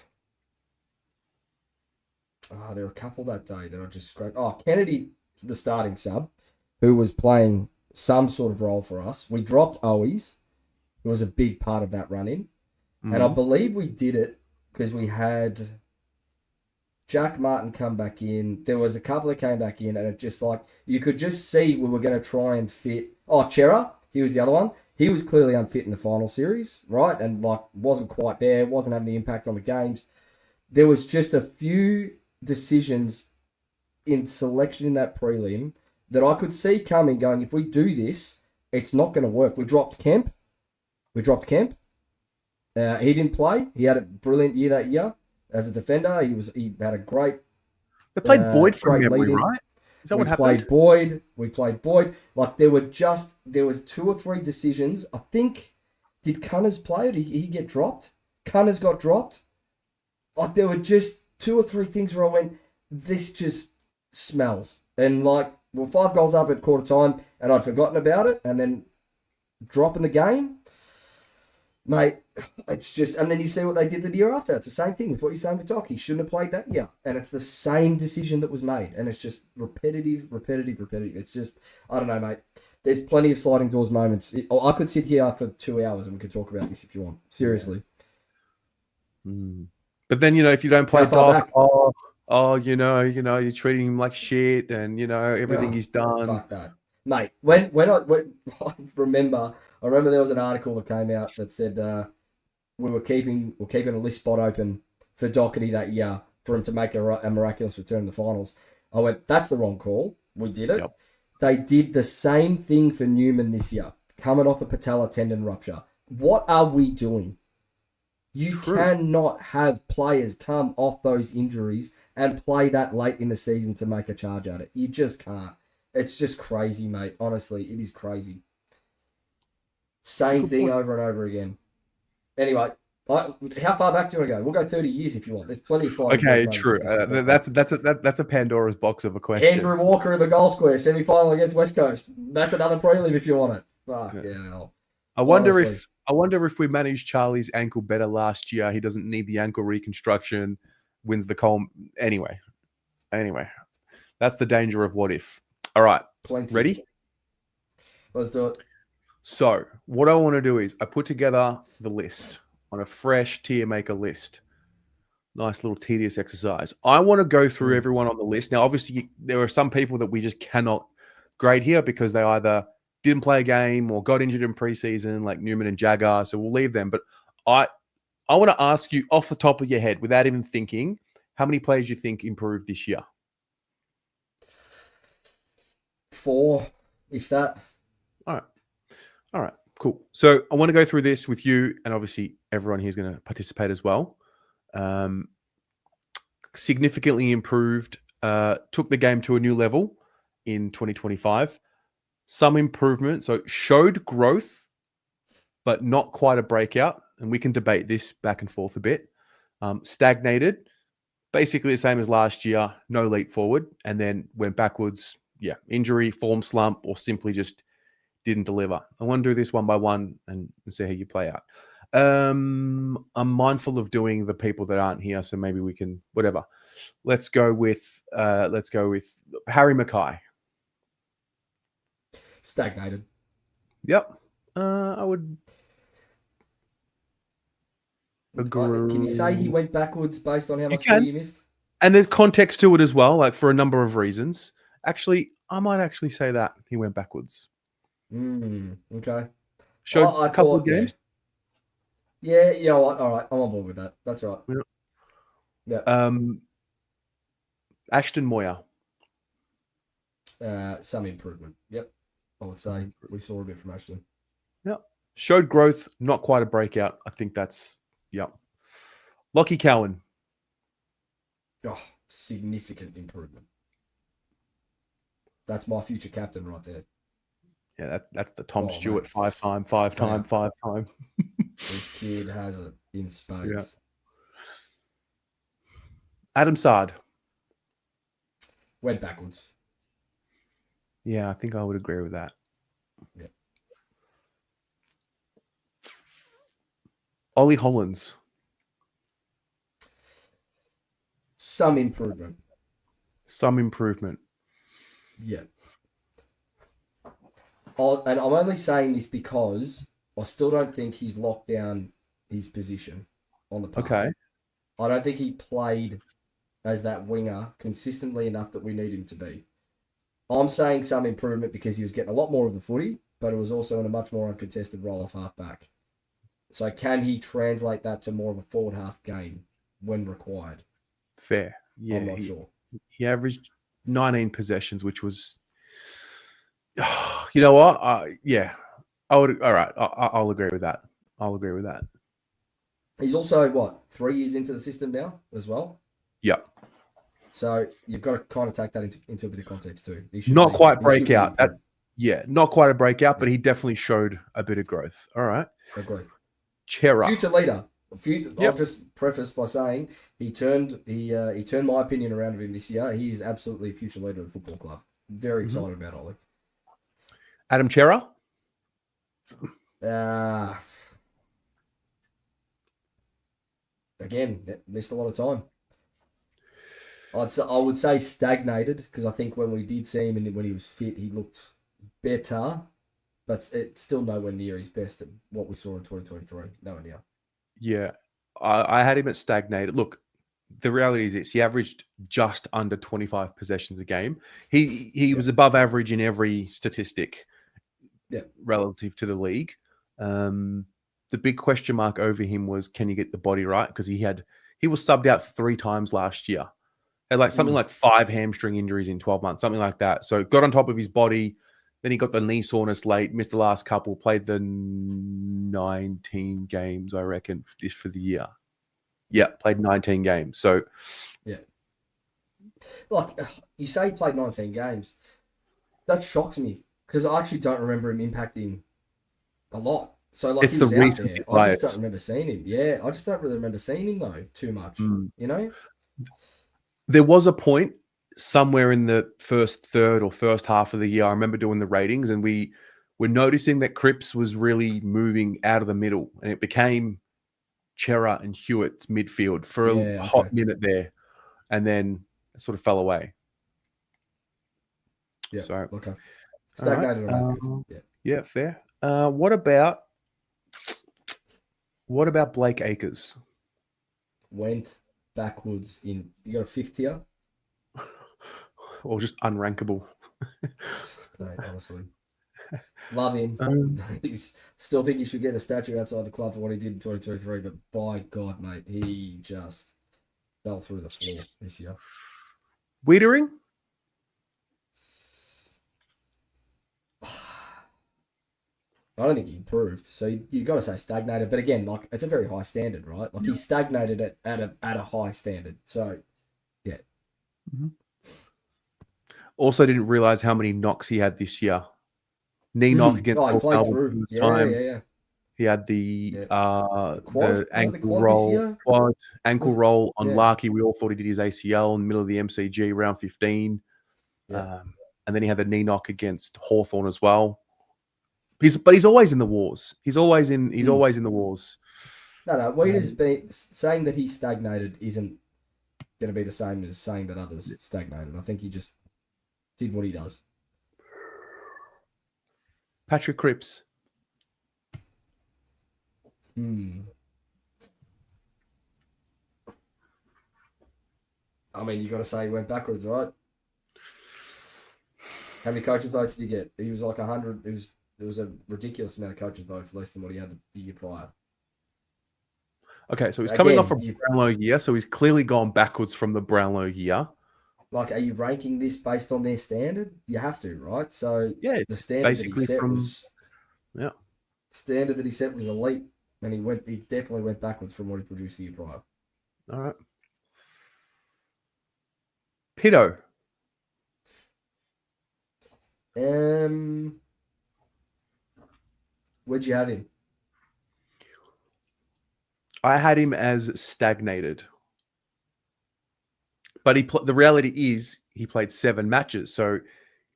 There were a couple that day that I just scraped. Kennedy, the starting sub, who was playing some sort of role for us. We dropped Owies, who was a big part of that run-in. And I believe we did it because we had Jack Martin come back in. There was a couple that came back in, and it just like, you could just see we were going to try and fit. Chera, he was the other one. He was clearly unfit in the final series, right? And like wasn't quite there, wasn't having the impact on the games. There was just a few decisions in selection in that prelim that I could see coming, going, if we do this, it's not going to work. We dropped Kemp. He didn't play. He had a brilliant year that year as a defender. He had a great. They played Boyd from great memory, lead-in. right? Is that We what happened? played Boyd. Like there was 2 or 3 decisions. I think, did Cunners play or did he get dropped? Cunners got dropped. Like there were just 2 or 3 things where I went, this just smells. And like, we're 5 goals up at quarter time and I'd forgotten about it, and then dropping the game. Mate, it's just, and then you see what they did the year after. It's the same thing with what you're saying with Doc. He shouldn't have played that year. And it's the same decision that was made. And it's just repetitive. It's just, I don't know, mate. There's plenty of sliding doors moments. I could sit here for 2 hours and we could talk about this if you want. Seriously. But then, if you don't play How far Doc, back? you're treating him like shit, and everything he's done. Fuck that. Mate, when I remember there was an article that came out that said we're keeping a list spot open for Doherty that year for him to make a miraculous return in the finals. I went, that's the wrong call. We did it. Yep. They did the same thing for Newman this year, coming off a patella tendon rupture. What are we doing? You cannot have players come off those injuries and play that late in the season to make a charge at it. You just can't. It's just crazy, mate. Honestly, it is crazy. Same thing over and over again. Anyway, how far back do you want to go? We'll go 30 years if you want. There's plenty of slides. Okay, true. That's a Pandora's box of a question. Andrew Walker in the goal square, semi-final against West Coast. That's another prelim if you want it. Fuck yeah. I wonder if we managed Charlie's ankle better last year. He doesn't need the ankle reconstruction. Wins the Cole. Anyway, that's the danger of what if. All right, Plenty. ready? Let's do it. So what I want to do is I put together the list on a fresh tier maker list. Nice little tedious exercise. I want to go through everyone on the list. Now, obviously, there are some people that we just cannot grade here because they either didn't play a game or got injured in preseason, like Newman and Jagger. So we'll leave them. But I want to ask you off the top of your head, without even thinking, how many players you think improved this year? 4, if that. All right, cool. So I want to go through this with you, and obviously everyone here is going to participate as well. Significantly improved took the game to a new level in 2025. Some improvement, so showed growth, but not quite a breakout. And we can debate this back and forth a bit. Stagnated, basically the same as last year, no leap forward, and then went backwards. Yeah, injury, form slump, or simply just didn't deliver. I want to do this one by one and see how you play out. I'm mindful of doing the people that aren't here, so maybe we can whatever. Let's go with Harry Mackay. Stagnated. Yep. I would agree. Can you say he went backwards based on how much can. he missed? And there's context to it as well, like for a number of reasons. Actually, I might actually say that he went backwards. Okay. Showed a couple of games. Yeah, you know what? All right, I'm on board with that. That's all right. Yeah. Ashton Moyer. Some improvement. Yep. I would say we saw a bit from Ashton. Yep. Showed growth, not quite a breakout. I think that's, yep. Lockie Cowan. Oh, significant improvement. That's my future captain right there. Yeah, that's the Tom Oh, Stewart mate. 5-time. This kid has it in spades. Yeah. Adam Sard. Went backwards. Yeah, I think I would agree with that. Yeah. Ollie Hollins. Some improvement. Some improvement. Yeah. And I'm only saying this because I still don't think he's locked down his position on the park. Okay. I don't think he played as that winger consistently enough that we need him to be. I'm saying some improvement because he was getting a lot more of the footy, but it was also in a much more uncontested role off half-back. So can he translate that to more of a forward half game when required? Fair. Yeah. I'm not sure. He averaged 19 possessions, which was, you know what? Yeah, I would. All right, I'll agree with that. I'll agree with that. He's also 3 years into the system now as well. Yep. So you've got to kind of take that into a bit of context too. Not quite breakout. Not quite a breakout, but he definitely showed a bit of growth. All right. Agree. Chera. Future leader. I'll just preface by saying he turned my opinion around of him this year. He is absolutely a future leader of the football club. Very excited about Ollie. Adam Chera. Again, missed a lot of time. I would say stagnated because I think when we did see him and when he was fit, he looked better, but it's still nowhere near his best at what we saw in 2023. Nowhere near. Yeah, I had him at stagnated. Look, the reality is this: he averaged just under 25 possessions a game. He was above average in every statistic, relative to the league. The big question mark over him was, can you get the body right? Because he was subbed out 3 times last year. Had something like 5 hamstring injuries in 12 months, something like that. So got on top of his body. Then he got the knee soreness late, missed the last couple, played the 19 games, I reckon, for the year. Yeah, played 19 games. So, yeah. You say he played 19 games. That shocks me because I actually don't remember him impacting a lot. So, it's he the was out recency there. bias. I just don't remember seeing him. Yeah, I just don't really remember seeing him, though, too much. You know? There was a point somewhere in the first third or first half of the year, I remember doing the ratings, and we were noticing that Cripps was really moving out of the middle, and it became Chera and Hewitt's midfield for a hot minute there, and then it sort of fell away. Yeah. So, okay. Stagnated on that. Yeah, fair. What about Blake Acres? Went backwards in. You got a 5th tier? Or just unrankable? Mate, honestly. Love him. Still think he should get a statue outside the club for what he did in 2023, but by God, mate, he just fell through the floor this year. Wiedering? I don't think he improved. So you got to say stagnated. But again, it's a very high standard, right? He stagnated at a high standard. So, yeah. Also, didn't realize how many knocks he had this year. Knee knock against Oh, he Port played Melbourne through. first Yeah, time. yeah. He had the quad? Was the it the ankle quad this roll, year? ankle roll on yeah. Larky. We all thought he did his ACL in the middle of the MCG round 15. Yeah. And then he had the knee knock against Hawthorn as well. But he's always in the wars. He's always in the wars. No. Weeder's been saying that he stagnated isn't going to be the same as saying that others stagnated. I think he just did what he does. Patrick Cripps. I mean, you got to say he went backwards, right? How many coaches votes did he get? He was like 100. It was a ridiculous amount of coaches votes, less than what he had the year prior. Okay, so he's coming off a Brownlow year, so he's clearly gone backwards from the Brownlow year. Like, are you ranking this based on their standard? You have to, right? So yeah, the standard that he set was standard that he set was elite, and he definitely went backwards from what he produced the year prior. All right. Pito. Where'd you have him? I had him as stagnated. But the reality is he played 7 matches, so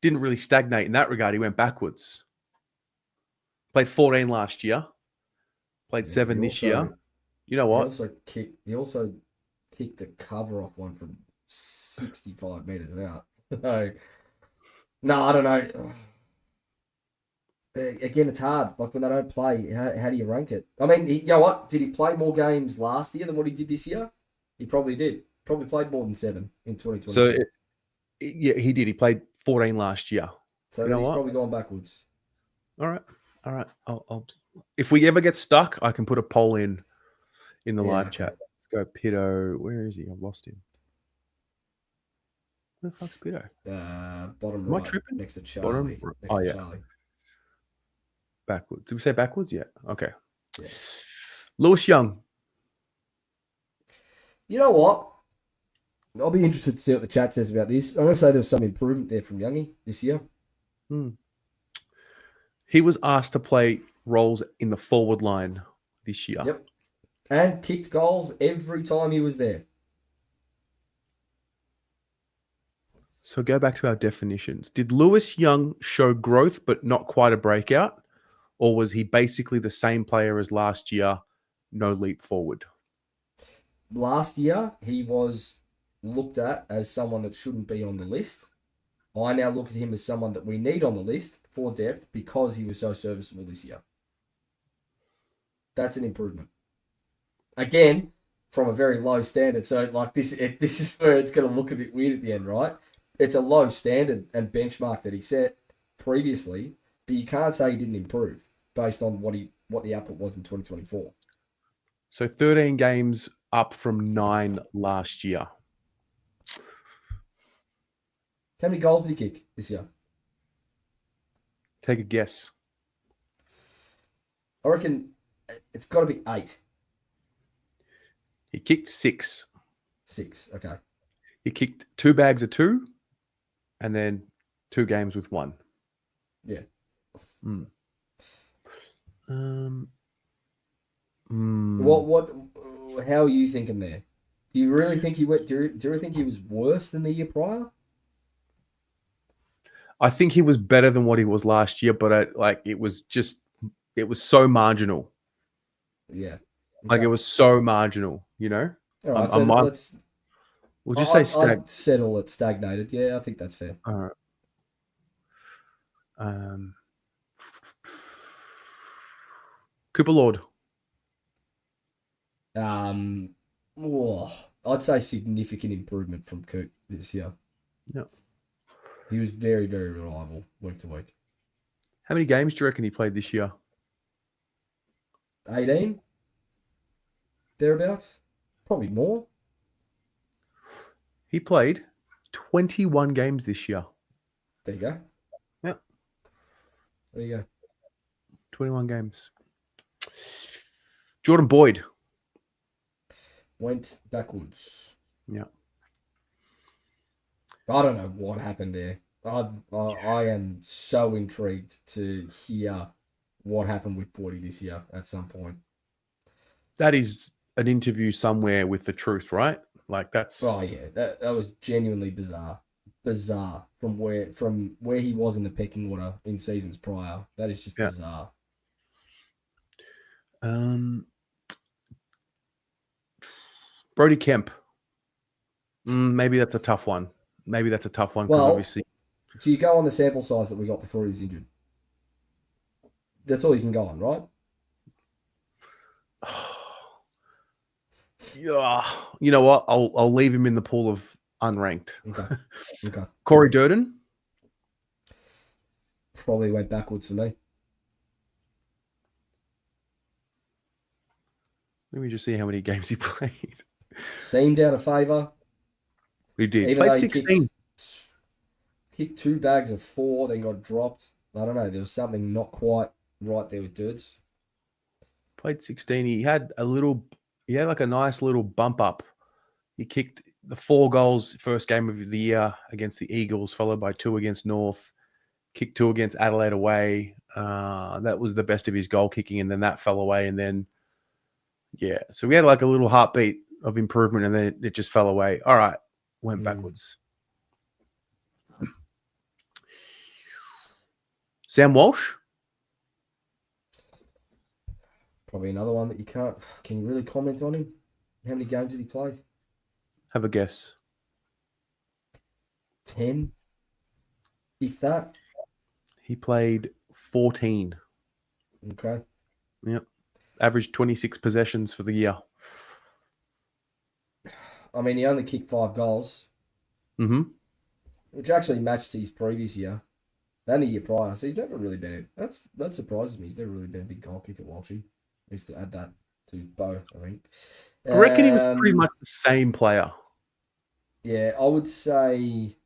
didn't really stagnate in that regard. He went backwards. Played 14 last year. Played 7 this year. You know what? He also kicked the cover off one from 65 meters out. So, no, I don't know. Again, it's hard. Like, when they don't play, how do you rank it? I mean, you know what? Did he play more games last year than what he did this year? He probably did. Probably played more than 7 in 2020. So, yeah, he did. He played 14 last year. So he's probably gone backwards. All right. I'll if we ever get stuck, I can put a poll in the live chat. Let's go, Pito. Where is he? I've lost him. Where the fuck's Pito? Bottom Am I right, tripping? next to Charlie. Charlie. Backwards. Did we say backwards? Yeah. Okay. Yeah. Lewis Young. You know what? I'll be interested to see what the chat says about this. I'm going to say there was some improvement there from Youngie this year. He was asked to play roles in the forward line this year. Yep. And kicked goals every time he was there. So go back to our definitions. Did Lewis Young show growth but not quite a breakout? Or was he basically the same player as last year, no leap forward? Last year, he was looked at as someone that shouldn't be on the list. I now look at him as someone that we need on the list for depth because he was so serviceable this year. That's an improvement. Again, from a very low standard. So, like, this is where it's going to look a bit weird at the end, right? It's a low standard and benchmark that he set previously, but you can't say he didn't improve based on what the output was in 2024. So 13 games up from 9 last year. How many goals did he kick this year? Take a guess. I reckon it's got to be 8. He kicked 6. 6, okay. He kicked 2 bags of 2 and then 2 games with 1. Yeah. How are you thinking there? Do you really think he went? Do you really think he was worse than the year prior? I think he was better than what he was last year, but it was so marginal. Yeah. Okay. Like, it was so marginal, you know? All right, we'll just say I'd settle it stagnated. Yeah, I think that's fair. All right. Cooper Lord. I'd say significant improvement from Coop this year. Yeah. He was very, very reliable week to week. How many games do you reckon he played this year? 18? Thereabouts? Probably more. He played 21 games this year. There you go. Yeah. There you go. 21 games. Jordan Boyd. Went backwards. Yeah. I don't know what happened there. I am so intrigued to hear what happened with Porty this year at some point. That is an interview somewhere with the truth, right? Like that's Oh yeah, that was genuinely bizarre. Bizarre from where he was in the pecking order in seasons prior. That is just Yeah. bizarre. Brody Kemp. Maybe that's a tough one. Maybe that's a tough one because Well, obviously So you go on the sample size that we got before he was injured. That's all you can go on, right? yeah, you know what? I'll leave him in the pool of unranked. Okay. Corey Durden. Probably went backwards for me. Let me just see how many games he played. Seemed out of favour. He did. Even Played though he 16. kicked 2 bags of 4, then got dropped. I don't know. There was something not quite right there with Dudes. Played 16. He had like a nice little bump up. He kicked the 4 goals first game of the year against the Eagles, followed by 2 against North. Kicked 2 against Adelaide away. That was the best of his goal kicking, and then that fell away. And then, yeah, so we had like a little heartbeat of improvement, and then it just fell away. All right, went backwards. Sam Walsh. Probably another one that you can't. Can you really comment on him? How many games did he play? Have a guess. 10, if that. He played 14. Okay. Yep. Averaged 26 possessions for the year. I mean, he only kicked 5 goals, which actually matched his previous year and the year prior. So he's never really been that surprises me. He's never really been a big goal kicker, Walshy. I used to add that to his bow, I think. I reckon he was pretty much the same player. Yeah, I would say.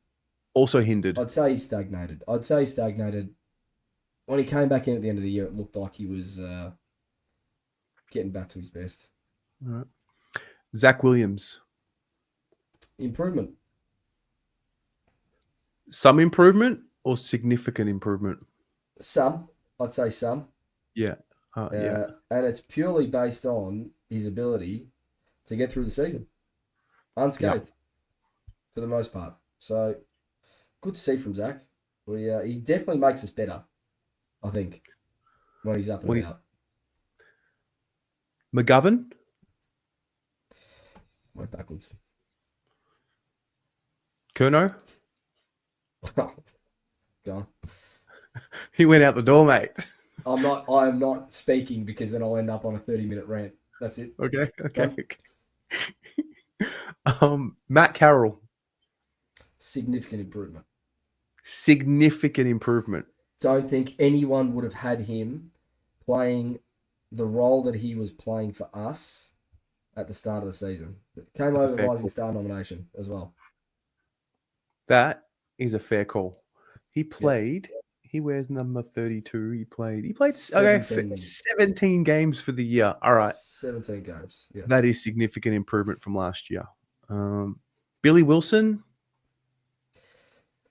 Also hindered. I'd say he stagnated. When he came back in at the end of the year, it looked like he was getting back to his best. All right. Zach Williams. Improvement. Some improvement or significant improvement? Some. I'd say some. Yeah. Yeah. And it's purely based on his ability to get through the season unscathed for the most part. So good to see from Zach. He definitely makes us better, I think, when he's up and about. McGovern? Went backwards. Kerno? Go on. He went out the door, mate. I am not speaking because then I'll end up on a 30-minute rant. That's it. Okay. Matt Carroll. Significant improvement. Significant improvement. Don't think anyone would have had him playing the role that he was playing for us at the start of the season. Came over the Rising Star nomination as well. That is a fair call. He played. He wears number 32. He played 17 games for the year. All right. 17 games. Yeah. That is significant improvement from last year. Billy Wilson.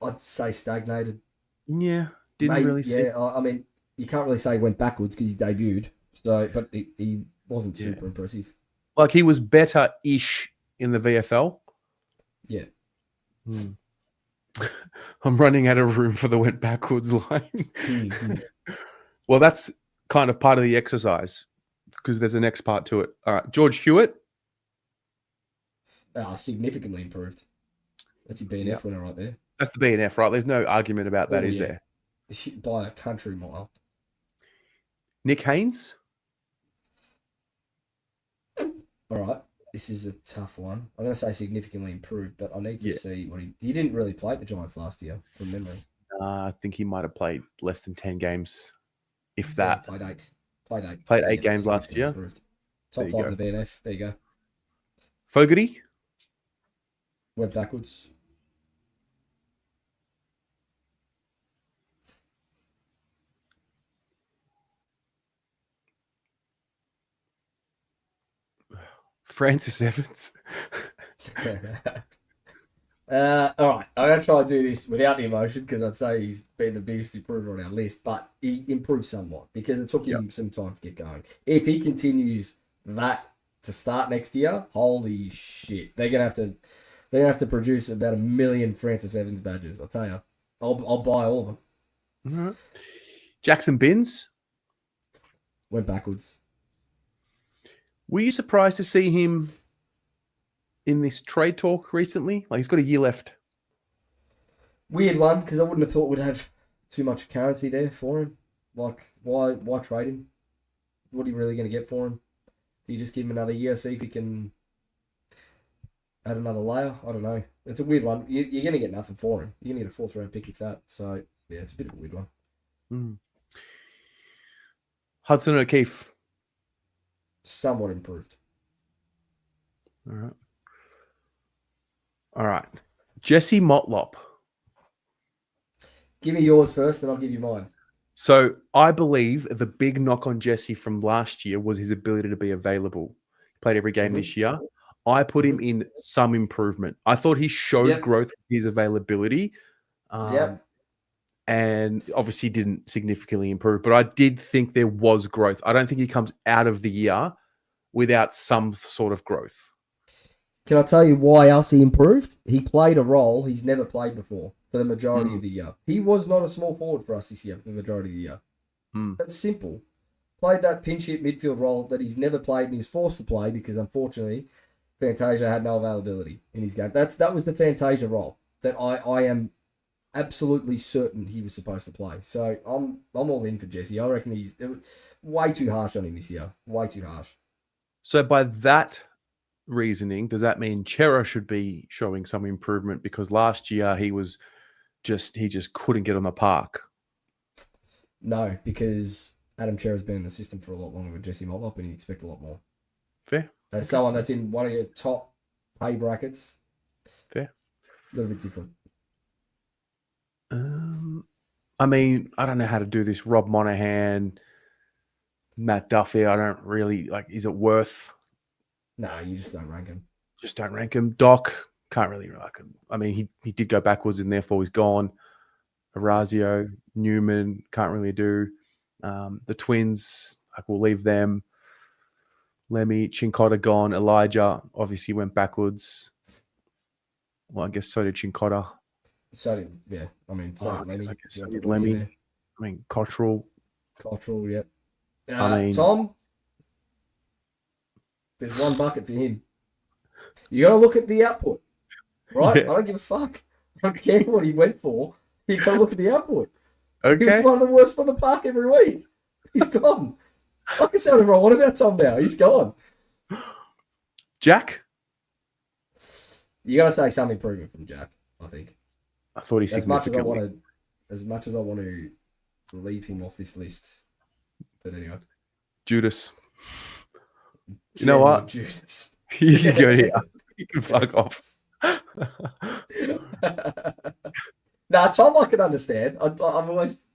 I'd say stagnated. Yeah. Didn't really see. Yeah, I mean, you can't really say he went backwards because he debuted. So, but he wasn't super impressive. Like he was better-ish in the VFL. Yeah. I'm running out of room for the went backwards line. Well, that's kind of part of the exercise because there's a next part to it. All right. George Hewitt. Significantly improved. That's your BNF winner right there. That's the BNF, right? There's no argument about that, is there? By a country mile. Nick Haynes. All right. This is a tough one. I'm going to say significantly improved, but I need to see what he didn't really play at the Giants last year, from memory. I think he might have played less than 10 games, if that. Played 8. Played 8 games last year. Improved. Top 5 in the BNF. There you go. Fogarty. Went backwards. Francis Evans. All right, I'm going to try and do this without the emotion because I'd say he's been the biggest improver on our list, but he improved somewhat because it took him some time to get going. If he continues that to start next year, holy shit, they're gonna have to produce about 1 million Francis Evans badges. I'll tell you, I'll buy all of them. All right. Jackson Binns. Went backwards. Were you surprised to see him in this trade talk recently? Like he's got a year left. Weird one because I wouldn't have thought we'd have too much currency there for him. Like, why trade him? What are you really going to get for him? Do you just give him another year, see if he can add another layer? I don't know. It's a weird one. You're going to get nothing for him. You're going to get a 4th round pick if that. So, yeah, it's a bit of a weird one. Mm. Hudson O'Keefe. Somewhat improved. All right. All right. Jesse Motlop. Give me yours first, and I'll give you mine. So I believe the big knock on Jesse from last year was his ability to be available. He played every game this year. I put him in some improvement. I thought he showed growth with his availability. And obviously didn't significantly improve, but I did think there was growth. I don't think he comes out of the year without some sort of growth. Can I tell you why else he improved? He played a role he's never played before for the majority of the year. He was not a small forward for us this year for the majority of the year. That's simple. Played that pinch hit midfield role that he's never played and he was forced to play because unfortunately Fantasia had no availability in his game. That was the Fantasia role that I am absolutely certain he was supposed to play. So I'm all in for Jesse. I reckon he's way too harsh on him this year. Way too harsh. So by that reasoning, does that mean Chera should be showing some improvement because last year he just couldn't get on the park? No, because Adam Chera's been in the system for a lot longer with Jesse Motlop and you expect a lot more. Fair. As someone that's in one of your top pay brackets. Fair. A little bit different. I mean, I don't know how to do this. Rob Monahan, Matt Duffy, I don't really like. Is it worth? No, you just don't rank him. Just don't rank him. Doc, can't really like him. I mean, he did go backwards and therefore he's gone. Orazio, Newman, can't really do. The Twins, like we'll leave them. Lemmy, Chincotta gone. Elijah obviously went backwards. Well, I guess so did Chincotta. So did, yeah. I mean, so did Lemmy. I guess so did Lemmy. I mean, Cottrell. Yep. I mean, Tom, there's one bucket for him. You got to look at the output, right? Yeah. I don't give a fuck. I don't care what he went for. You got to look at the output. Okay. He was one of the worst on the park every week. He's gone. I can say whatever I want about Tom now. He's gone. Jack? You got to say some improvement from Jack, I think. I thought he significantly. As much as I want to leave him off this list. But anyway. Judas. You know what? Judas. You can go here. You can fuck off. Nah, Tom, I can understand. I've always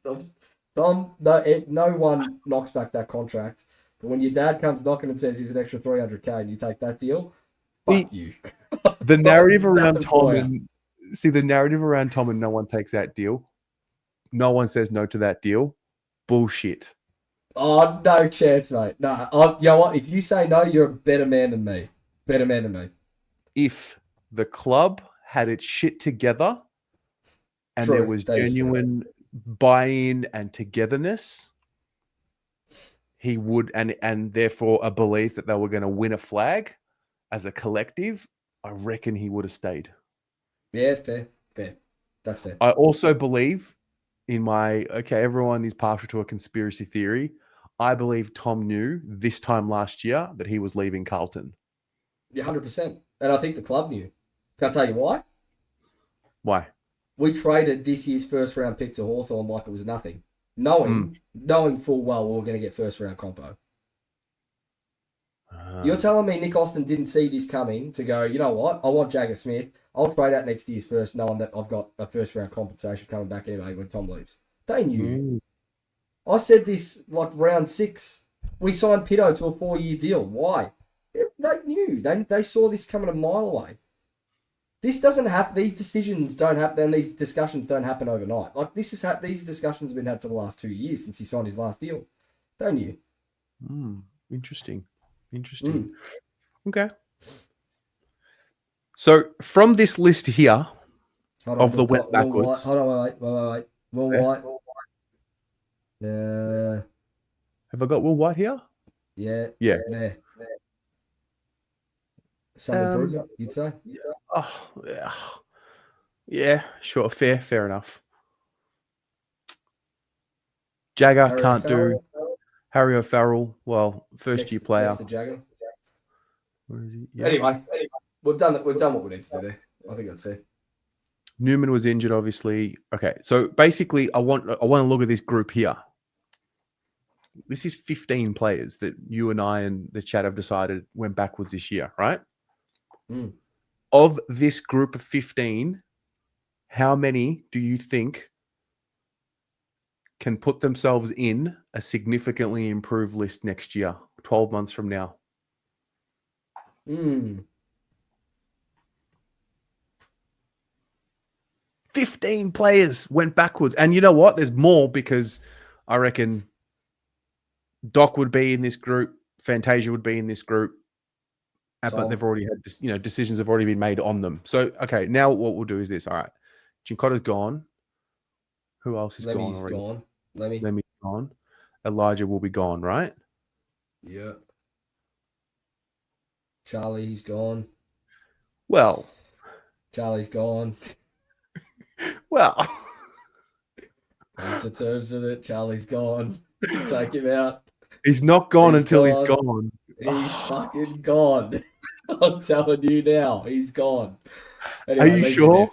Tom. No one knocks back that contract. But when your dad comes knocking and says he's an extra 300K and you take that deal, fuck you. The narrative around Tom and the narrative around Tom and no one takes that deal. No one says no to that deal. Bullshit. Oh, no chance, mate. No, you know what? If you say no, you're a better man than me. Better man than me. If the club had its shit together and there was genuine buy-in and togetherness, he would, and therefore a belief that they were going to win a flag as a collective, I reckon he would have stayed. Yeah, fair. That's fair. I also believe everyone is partial to a conspiracy theory. I believe Tom knew this time last year that he was leaving Carlton. Yeah, 100%. And I think the club knew. Can I tell you why? Why? We traded this year's first round pick to Hawthorn like it was nothing. Knowing full well we were going to get first round compo. You're telling me Nick Austin didn't see this coming to go, you know what? I want Jagger Smith. I'll trade out next year's first knowing that I've got a first round compensation coming back anyway when Tom leaves. They knew. I said this like round 6. We signed Pitto to a 4-year deal. Why? They knew. They saw this coming a mile away. This doesn't happen. These decisions don't happen, and these discussions don't happen overnight. Like this is these discussions have been had for the last 2 years since he signed his last deal, don't you? Interesting. Okay. So from this list here Hold of the we've went got Will White. backwards, Hold on, wait. Will Okay. White. have I got Will White here? Yeah. Yeah. There. Some improvement, you'd say? Oh, yeah, sure, fair enough. Jagger Harry can't O'Farrell? do. Harry O'Farrell, well, first year player. Next to Jagger. Where is he? Yeah. Anyway, we've done what we need to do there. I think that's fair. Newman was injured, obviously. Okay, so basically, I want to look at this group here. This is 15 players that you and I and the chat have decided went backwards this year, right? Of this group of 15, how many do you think can put themselves in a significantly improved list next year, 12 months from now? 15 players went backwards. And you know what? There's more, because I reckon Doc would be in this group, Fantasia would be in this group, but they've already had this, decisions have already been made on them. So, okay, now what we'll do is this. All right. Chincotta's gone. Who else is gone already? Gone. Lemmy's gone. Elijah will be gone, right? Yeah. Charlie's gone. Well. Charlie's gone. Well. Come to terms with it. Charlie's gone. Take him out. He's not gone until he's gone. He's fucking gone. I'm telling you now, he's gone. Anyway, are you sure?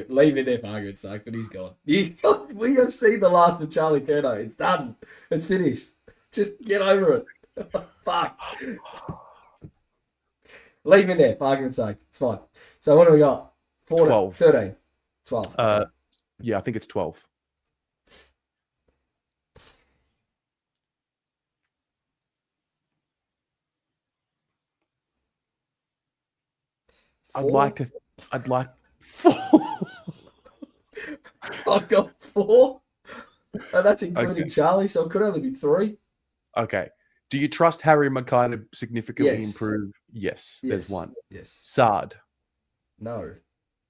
Leave it there for argument's sake, but he's gone. We have seen the last of Charlie Curnow. It's done. It's finished. Just get over it. Fuck. Leave it there for argument's sake. It's fine. So what do we got? 12. 13. 12. Yeah, I think it's 12. I'd like 4. I've got 4. And that's including Charlie, so it could only be 3. Okay. Do you trust Harry Mackay to significantly improve? Yes, there's 1. Yes. Sard. No.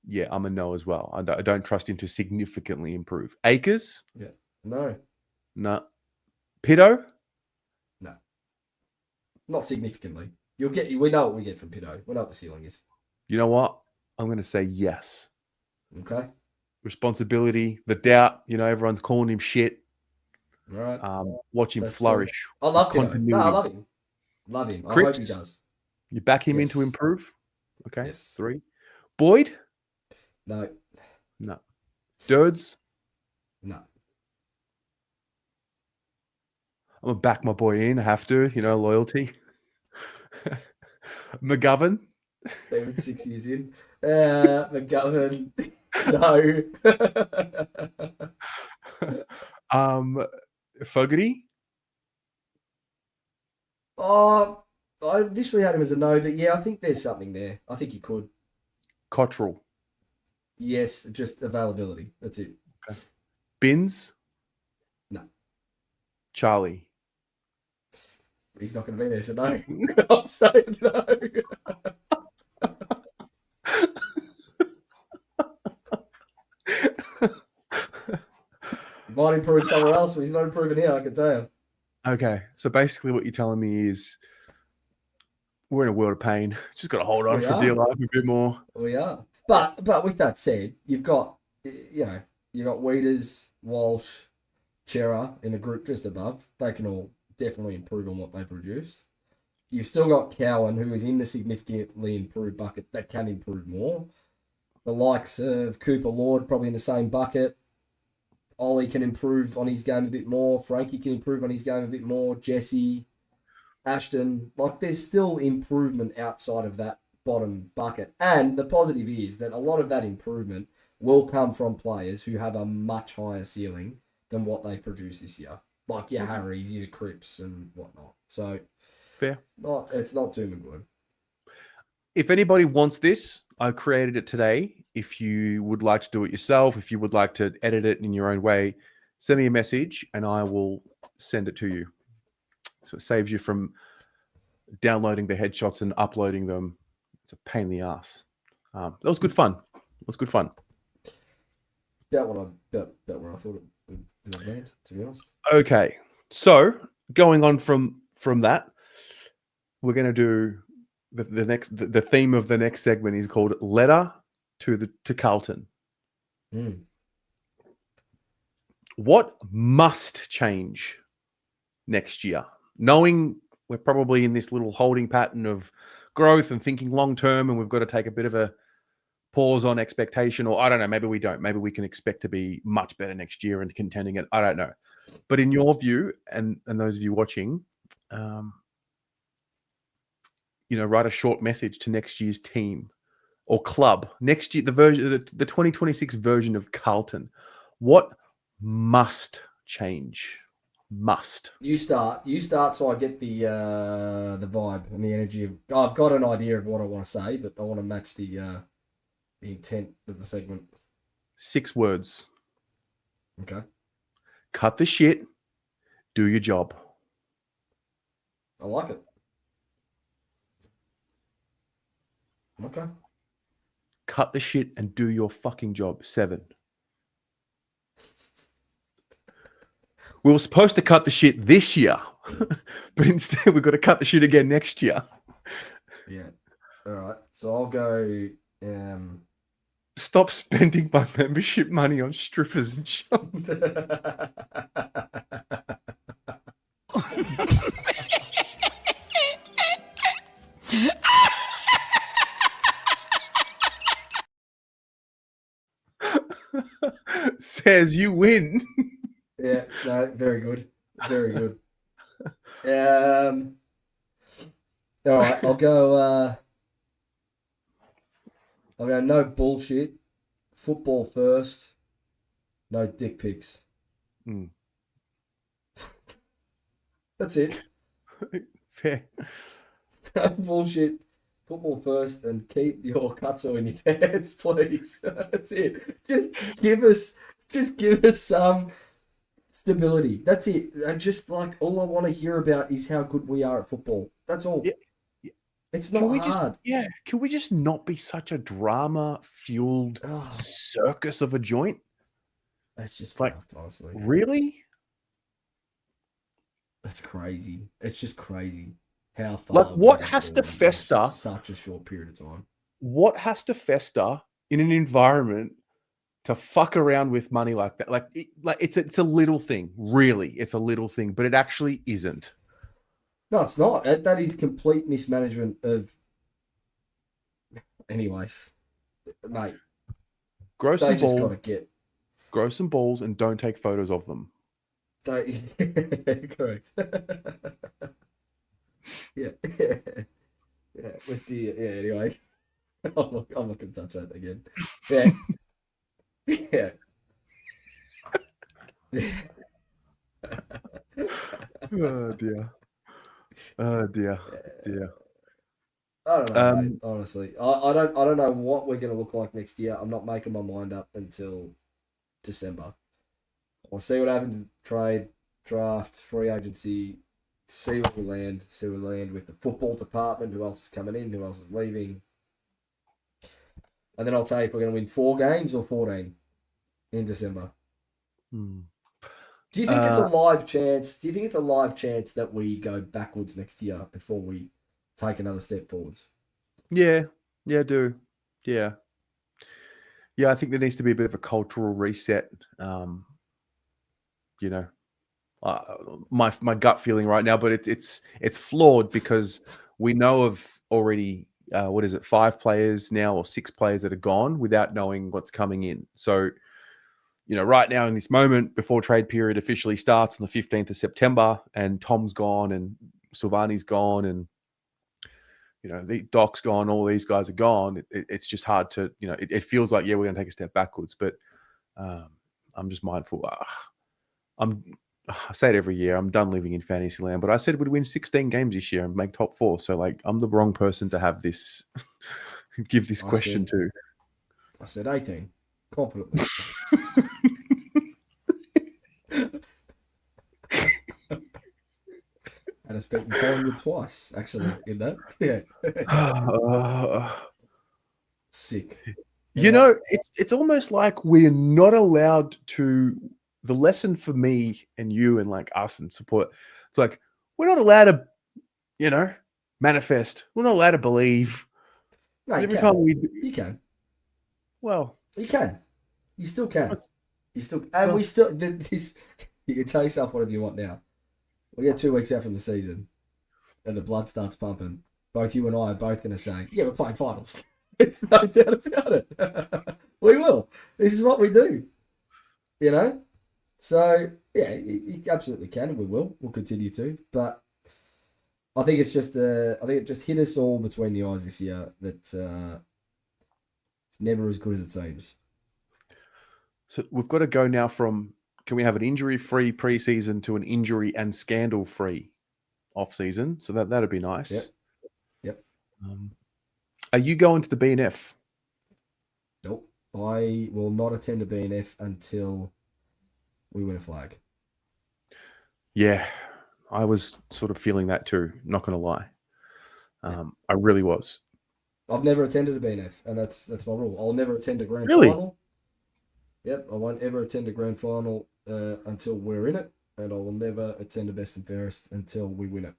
Yeah, I'm a no as well. I don't trust him to significantly improve. Akers? Yeah. No. No. Pitto? No. Not significantly. We know what we get from Pitto. We know what the ceiling is. You know what? I'm going to say yes. Okay. Responsibility, the doubt. Everyone's calling him shit. All right. Watch him flourish. I love Pitto. No, I love him. Love him. Cripps, I hope he does. You back him in to improve? Okay. Yes. 3. Boyd? No. No. Dirds? No. I'm going to back my boy in. I have to, loyalty. McGovern? Even 6 years in. McGovern. No. Fogarty? Oh, I initially had him as a no, but yeah, I think there's something there. I think he could. Cottrell? Yes, just availability. That's it. Okay. Binns? No. Charlie? He's not going to be there, so no. I'm saying no. Might improve somewhere else, but he's not improving here, I can tell you. Okay, so basically what you're telling me is we're in a world of pain. Just got to hold on for dear life a bit more. We are. But with that said, you've got, Weeders, Walsh, Chera in a group just above. They can all definitely improve on what they produced. You've still got Cowan, who is in the significantly improved bucket that can improve more. The likes of Cooper Lord probably in the same bucket. Ollie can improve on his game a bit more. Frankie can improve on his game a bit more. Jesse, Ashton. There's still improvement outside of that bottom bucket. And the positive is that a lot of that improvement will come from players who have a much higher ceiling than what they produce this year. Like your Harrys, your Cripps and whatnot. So fair. It's not doom and gloom. If anybody wants this, I created it today. If you would like to do it yourself, if you would like to edit it in your own way, send me a message and I will send it to you. So it saves you from downloading the headshots and uploading them. It's a pain in the ass. That was good fun. About where I thought it would land, to be honest. Okay, so going on from that, we're going to do the theme of the next segment is called Letter to Carlton. What must change next year? Knowing we're probably in this little holding pattern of growth and thinking long term, and we've got to take a bit of a pause on expectation, or I don't know, maybe we don't. Maybe we can expect to be much better next year and contending it. I don't know. But in your view, and those of you watching, write a short message to next year's team or club. Next year, the 2026 version of Carlton. What must change? Must. You start, so I get the vibe and the energy of. I've got an idea of what I want to say, but I want to match the intent of the segment. 6 words. Okay. Cut the shit. Do your job. I like it. Okay. Cut the shit and do your fucking job. 7. We were supposed to cut the shit this year, but instead we've got to cut the shit again next year. Yeah. All right. So I'll go. Stop spending my membership money on strippers and shit. Says you win. Yeah, no, very good. Very good. All right, I'll go no bullshit. Football first. No dick pics. That's it. Fair. No bullshit. Football first, and keep your cutso in your pants, please. That's it. Just give us some stability. That's it. And just like all I want to hear about is how good we are at football. That's all. Yeah. It's not hard. Can we just not be such a drama-fueled circus of a joint? That's just like, fucked, honestly. Really? That's crazy. It's just crazy how far. Like, what has to fester? Such a short period of time. What has to fester in an environment to fuck around with money like that? Like it's a little thing. Really, it's a little thing, but it actually isn't. No, it's not. That is complete mismanagement of. Anyway, mate. Grow some balls and don't take photos of them. Correct. Yeah. With the anyway, I'm not going to touch that again. Yeah. Oh dear. I don't know, mate, honestly. I don't know what we're going to look like next year. I'm not making my mind up until December. We'll see what happens with trade, draft, free agency. See where we land. See where we land with the football department. Who else is coming in? Who else is leaving? And then I'll tell you if we're going to win 4 games or 14 in December. Do you think it's a live chance? Do you think it's a live chance that we go backwards next year before we take another step forwards? Yeah, I do. Yeah, I think there needs to be a bit of a cultural reset. My gut feeling right now, but it's flawed because we know of already 5 players now or 6 players that are gone without knowing what's coming in. So, right now in this moment before trade period officially starts on the 15th of September, and Tom's gone and Silvani's gone and the Doc's gone, all these guys are gone. It's just hard to it feels like we're going to take a step backwards, but I'm just mindful. I say it every year. I'm done living in fantasy land, but I said we'd win 16 games this year and make top 4. So I'm the wrong person to have this, give this I question said- to? I said 18, confidently. And I spent Collingwood twice, actually, in that. Yeah. Sick. You know, it's almost like we're not allowed to. The lesson for me and you and like us and support, it's like we're not allowed to, manifest. We're not allowed to believe. No, you Every can. time we, You can. well, You can. You still can. You still, and Well- we still. This. You can tell yourself whatever you want now. We get 2 weeks out from the season, and the blood starts pumping. Both you and I are both going to say, "Yeah, we're playing finals." There's no doubt about it. We will. This is what we do. You know. So yeah, you absolutely can, and we will. We'll continue to, but I think it's just. I think it just hit us all between the eyes this year that it's never as good as it seems. so we've got to go now from. Can we have an injury-free preseason to an injury and scandal-free off-season? So that'd be nice. Yep. Are you going to the BNF? Nope. I will not attend a BNF until we win a flag. Yeah, I was sort of feeling that too. Not going to lie, I really was. I've never attended a BNF, and that's my rule. I'll never attend a grand Really? final. Yep, I won't ever attend a grand final until we're in it, and I will never attend a best and fairest until we win it.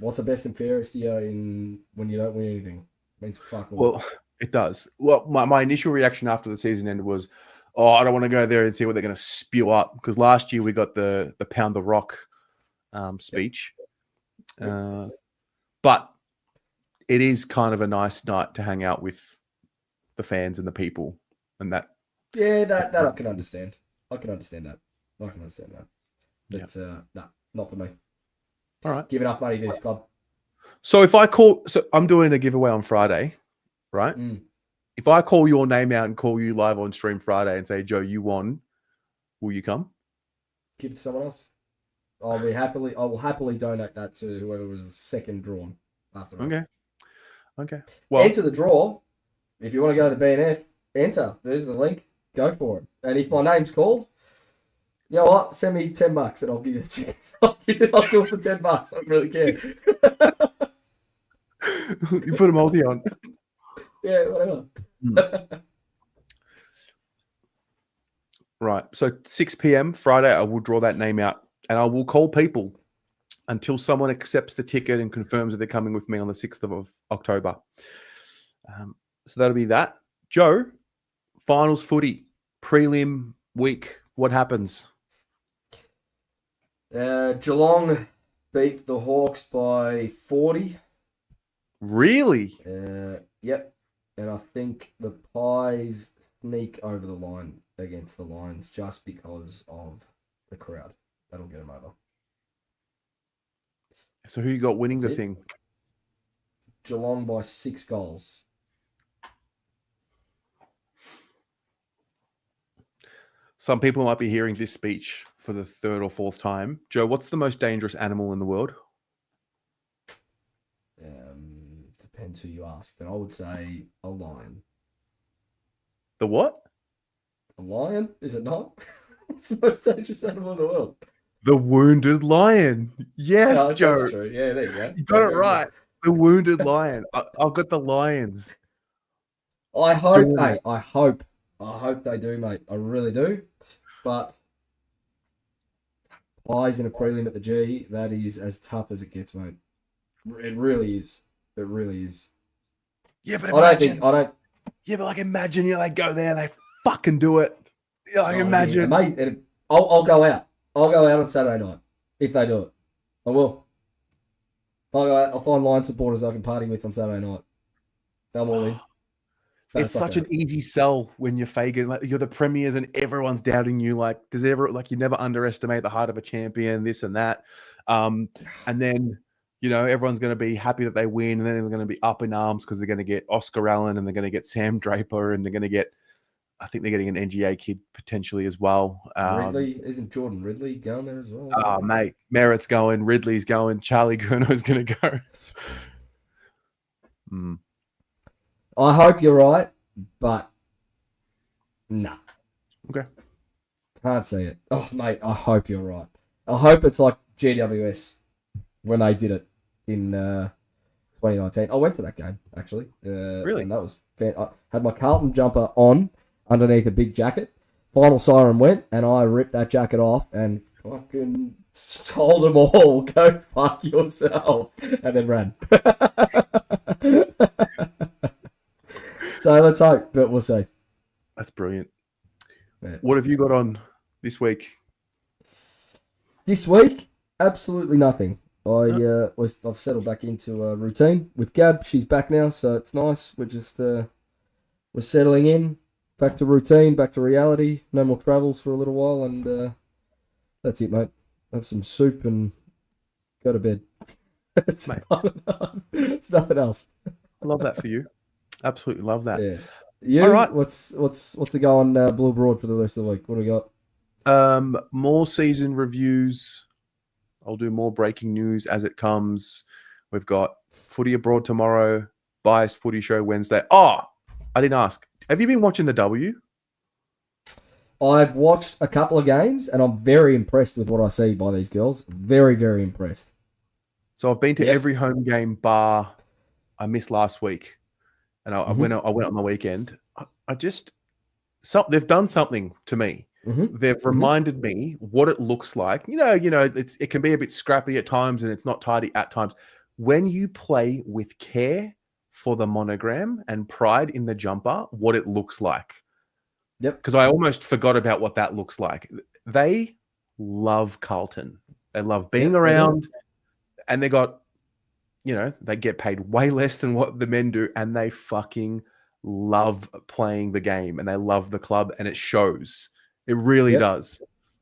What's a best and fairest year in when you don't win anything? Means fuck all. Well, it does. Well, my initial reaction after the season ended was, oh, I don't want to go there and see what they're going to spew up. Because last year we got the Pound the Rock speech. But it is kind of a nice night to hang out with the fans and the people. And that. Yeah, that I can understand. I can understand that. But no, not for me. All right. Give enough money to this club. So I'm doing a giveaway on Friday, right? Mm. If I call your name out and call you live on stream Friday and say, Joe, you won, will you come? Give it to someone else. I will happily donate that to whoever was second drawn after that. Okay. Well, Enter the draw. If you want to go to the BNF, enter. There's the link. Go for it. And if my name's called, you know what? Send me $10 and I'll give you the I'll do it for $10. I don't really care. you put a multi on. Yeah, whatever. Right. So 6 p.m. Friday, I will draw that name out and I will call people until someone accepts the ticket and confirms that they're coming with me on the 6th of October. So that'll be that. Joe, finals footy, prelim week. What happens? Geelong beat the Hawks by 40. Really? Yep. And I think the Pies sneak over the line against the Lions just because of the crowd. That'll get them over. So who you got winning That's the it. thing? Geelong by 6 goals. Some people might be hearing this speech for the 3rd or 4th time. Joe, what's the most dangerous animal in the world? Depends who you ask, but I would say a lion. The what? A lion? Is it not? It's the most dangerous animal in the world. The wounded lion. Yes, Oh, Joe. that's true. Yeah, there you go. You got it right. The wounded lion. I've got the lions. I hope, Doing mate. I hope they do, mate. I really do. But Pies in a prelim at the G, that is as tough as it gets, mate. It really is. It really is. Yeah, but I don't. Yeah, but like imagine you like go there and they fucking do it. Yeah, like Oh, imagine. yeah, amazing. I'll go out. I'll go out on Saturday night if they do it. I will. I'll go out. I'll find Lion supporters I can party with on Saturday night. I'm all in. It's such an easy sell when you're Fagan. Like you're the premiers and everyone's doubting you. Like you never underestimate the heart of a champion, this and that. And then everyone's going to be happy that they win, and then they're going to be up in arms because they're going to get Oscar Allen and they're going to get Sam Draper and they're going to get I think they're getting an NGA kid potentially as well. Ridley, isn't Jordan Ridley going there as well? Oh, mate, Merritt's going, Ridley's going, Charlie Gurno's going to go. I hope you're right, but nah. Okay. Can't see it. Oh, mate, I hope you're right. I hope it's like GWS when they did it in 2019. I went to that game, actually. Really? And that was I had my Carlton jumper on underneath a big jacket. Final siren went, and I ripped that jacket off and fucking told them all, go fuck yourself, and then ran. So let's hope, but we'll see. That's brilliant. Yeah. What have you got on this week? This week, absolutely nothing. I've settled back into a routine with Gab. She's back now, so it's nice. We're just we're settling in, back to routine, back to reality. No more travels for a little while, and that's it, mate. Have some soup and go to bed. It's nothing else. I love that for you. Absolutely love that. Yeah. You? All right. What's the go on Blue Broad for the rest of the week? What do we got? More season reviews. I'll do more breaking news as it comes. We've got Footy Abroad tomorrow, Biased Footy Show Wednesday. Oh, I didn't ask. Have you been watching the W? I've watched a couple of games, and I'm very impressed with what I see by these girls. Very, very impressed. So I've been to every home game bar I missed last week, and I went on the weekend. They've done something to me. They've reminded me what it looks like. It can be a bit scrappy at times and it's not tidy at times. When you play with care for the monogram and pride in the jumper, what it looks like. Yep. Because I almost forgot about what that looks like. They love Carlton. They love being around, and they get paid way less than what the men do, and they fucking love playing the game and they love the club, and it shows. It really does.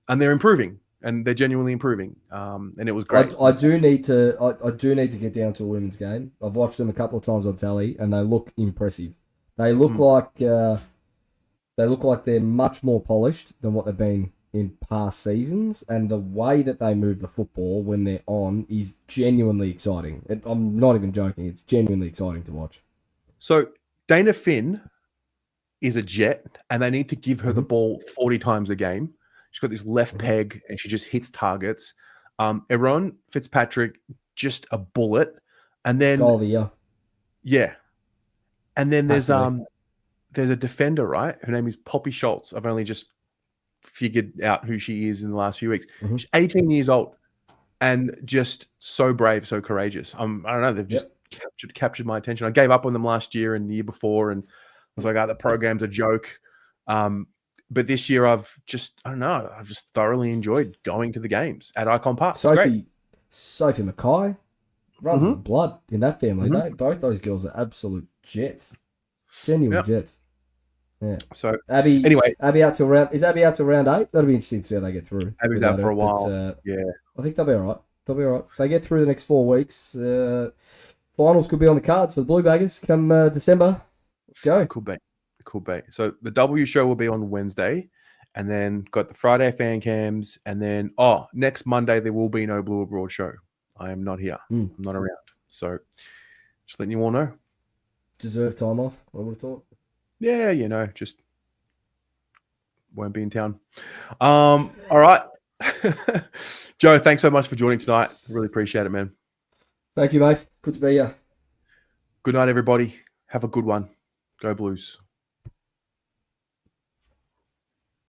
And they're improving, and they're genuinely improving. And it was great. I do need to get down to a women's game. I've watched them a couple of times on telly, and they look impressive. They look like they're much more polished than what they've been in past seasons, and the way that they move the football when they're on is genuinely exciting. I'm not even joking. It's genuinely exciting to watch. So Dana Finn is a jet, and they need to give her the ball 40 times a game. She's got this left peg, and she just hits targets. Erin Fitzpatrick, just a bullet. And then Goal of the year. Yeah. And then there's a defender, right? Her name is Poppy Schultz. I've only just figured out who she is in the last few weeks. She's 18 years old and just so brave, so courageous. I don't know. They've just captured my attention. I gave up on them last year and the year before, and I was like, the program's a joke. But this year I've just thoroughly enjoyed going to the games at Icon Park. Sophie Mackay runs the blood in that family. Both those girls are absolute jets. Genuine jets. Yeah. So Abby out till round 8. That'll be interesting to see how they get through. Abby's out for a while. I think they'll be all right. If they get through the next 4 weeks, finals could be on the cards for the Blue Baggers come December. Let's go. Could be. So the W show will be on Wednesday, and then got the Friday fan cams, and then next Monday there will be no Blue Abroad show. I am not here. I'm not around. So just letting you all know. Deserve time off, I would have thought. Yeah, just won't be in town. All right. Joe, thanks so much for joining tonight. Really appreciate it, man. Thank you, mate. Good to be here. Good night, everybody. Have a good one. Go Blues.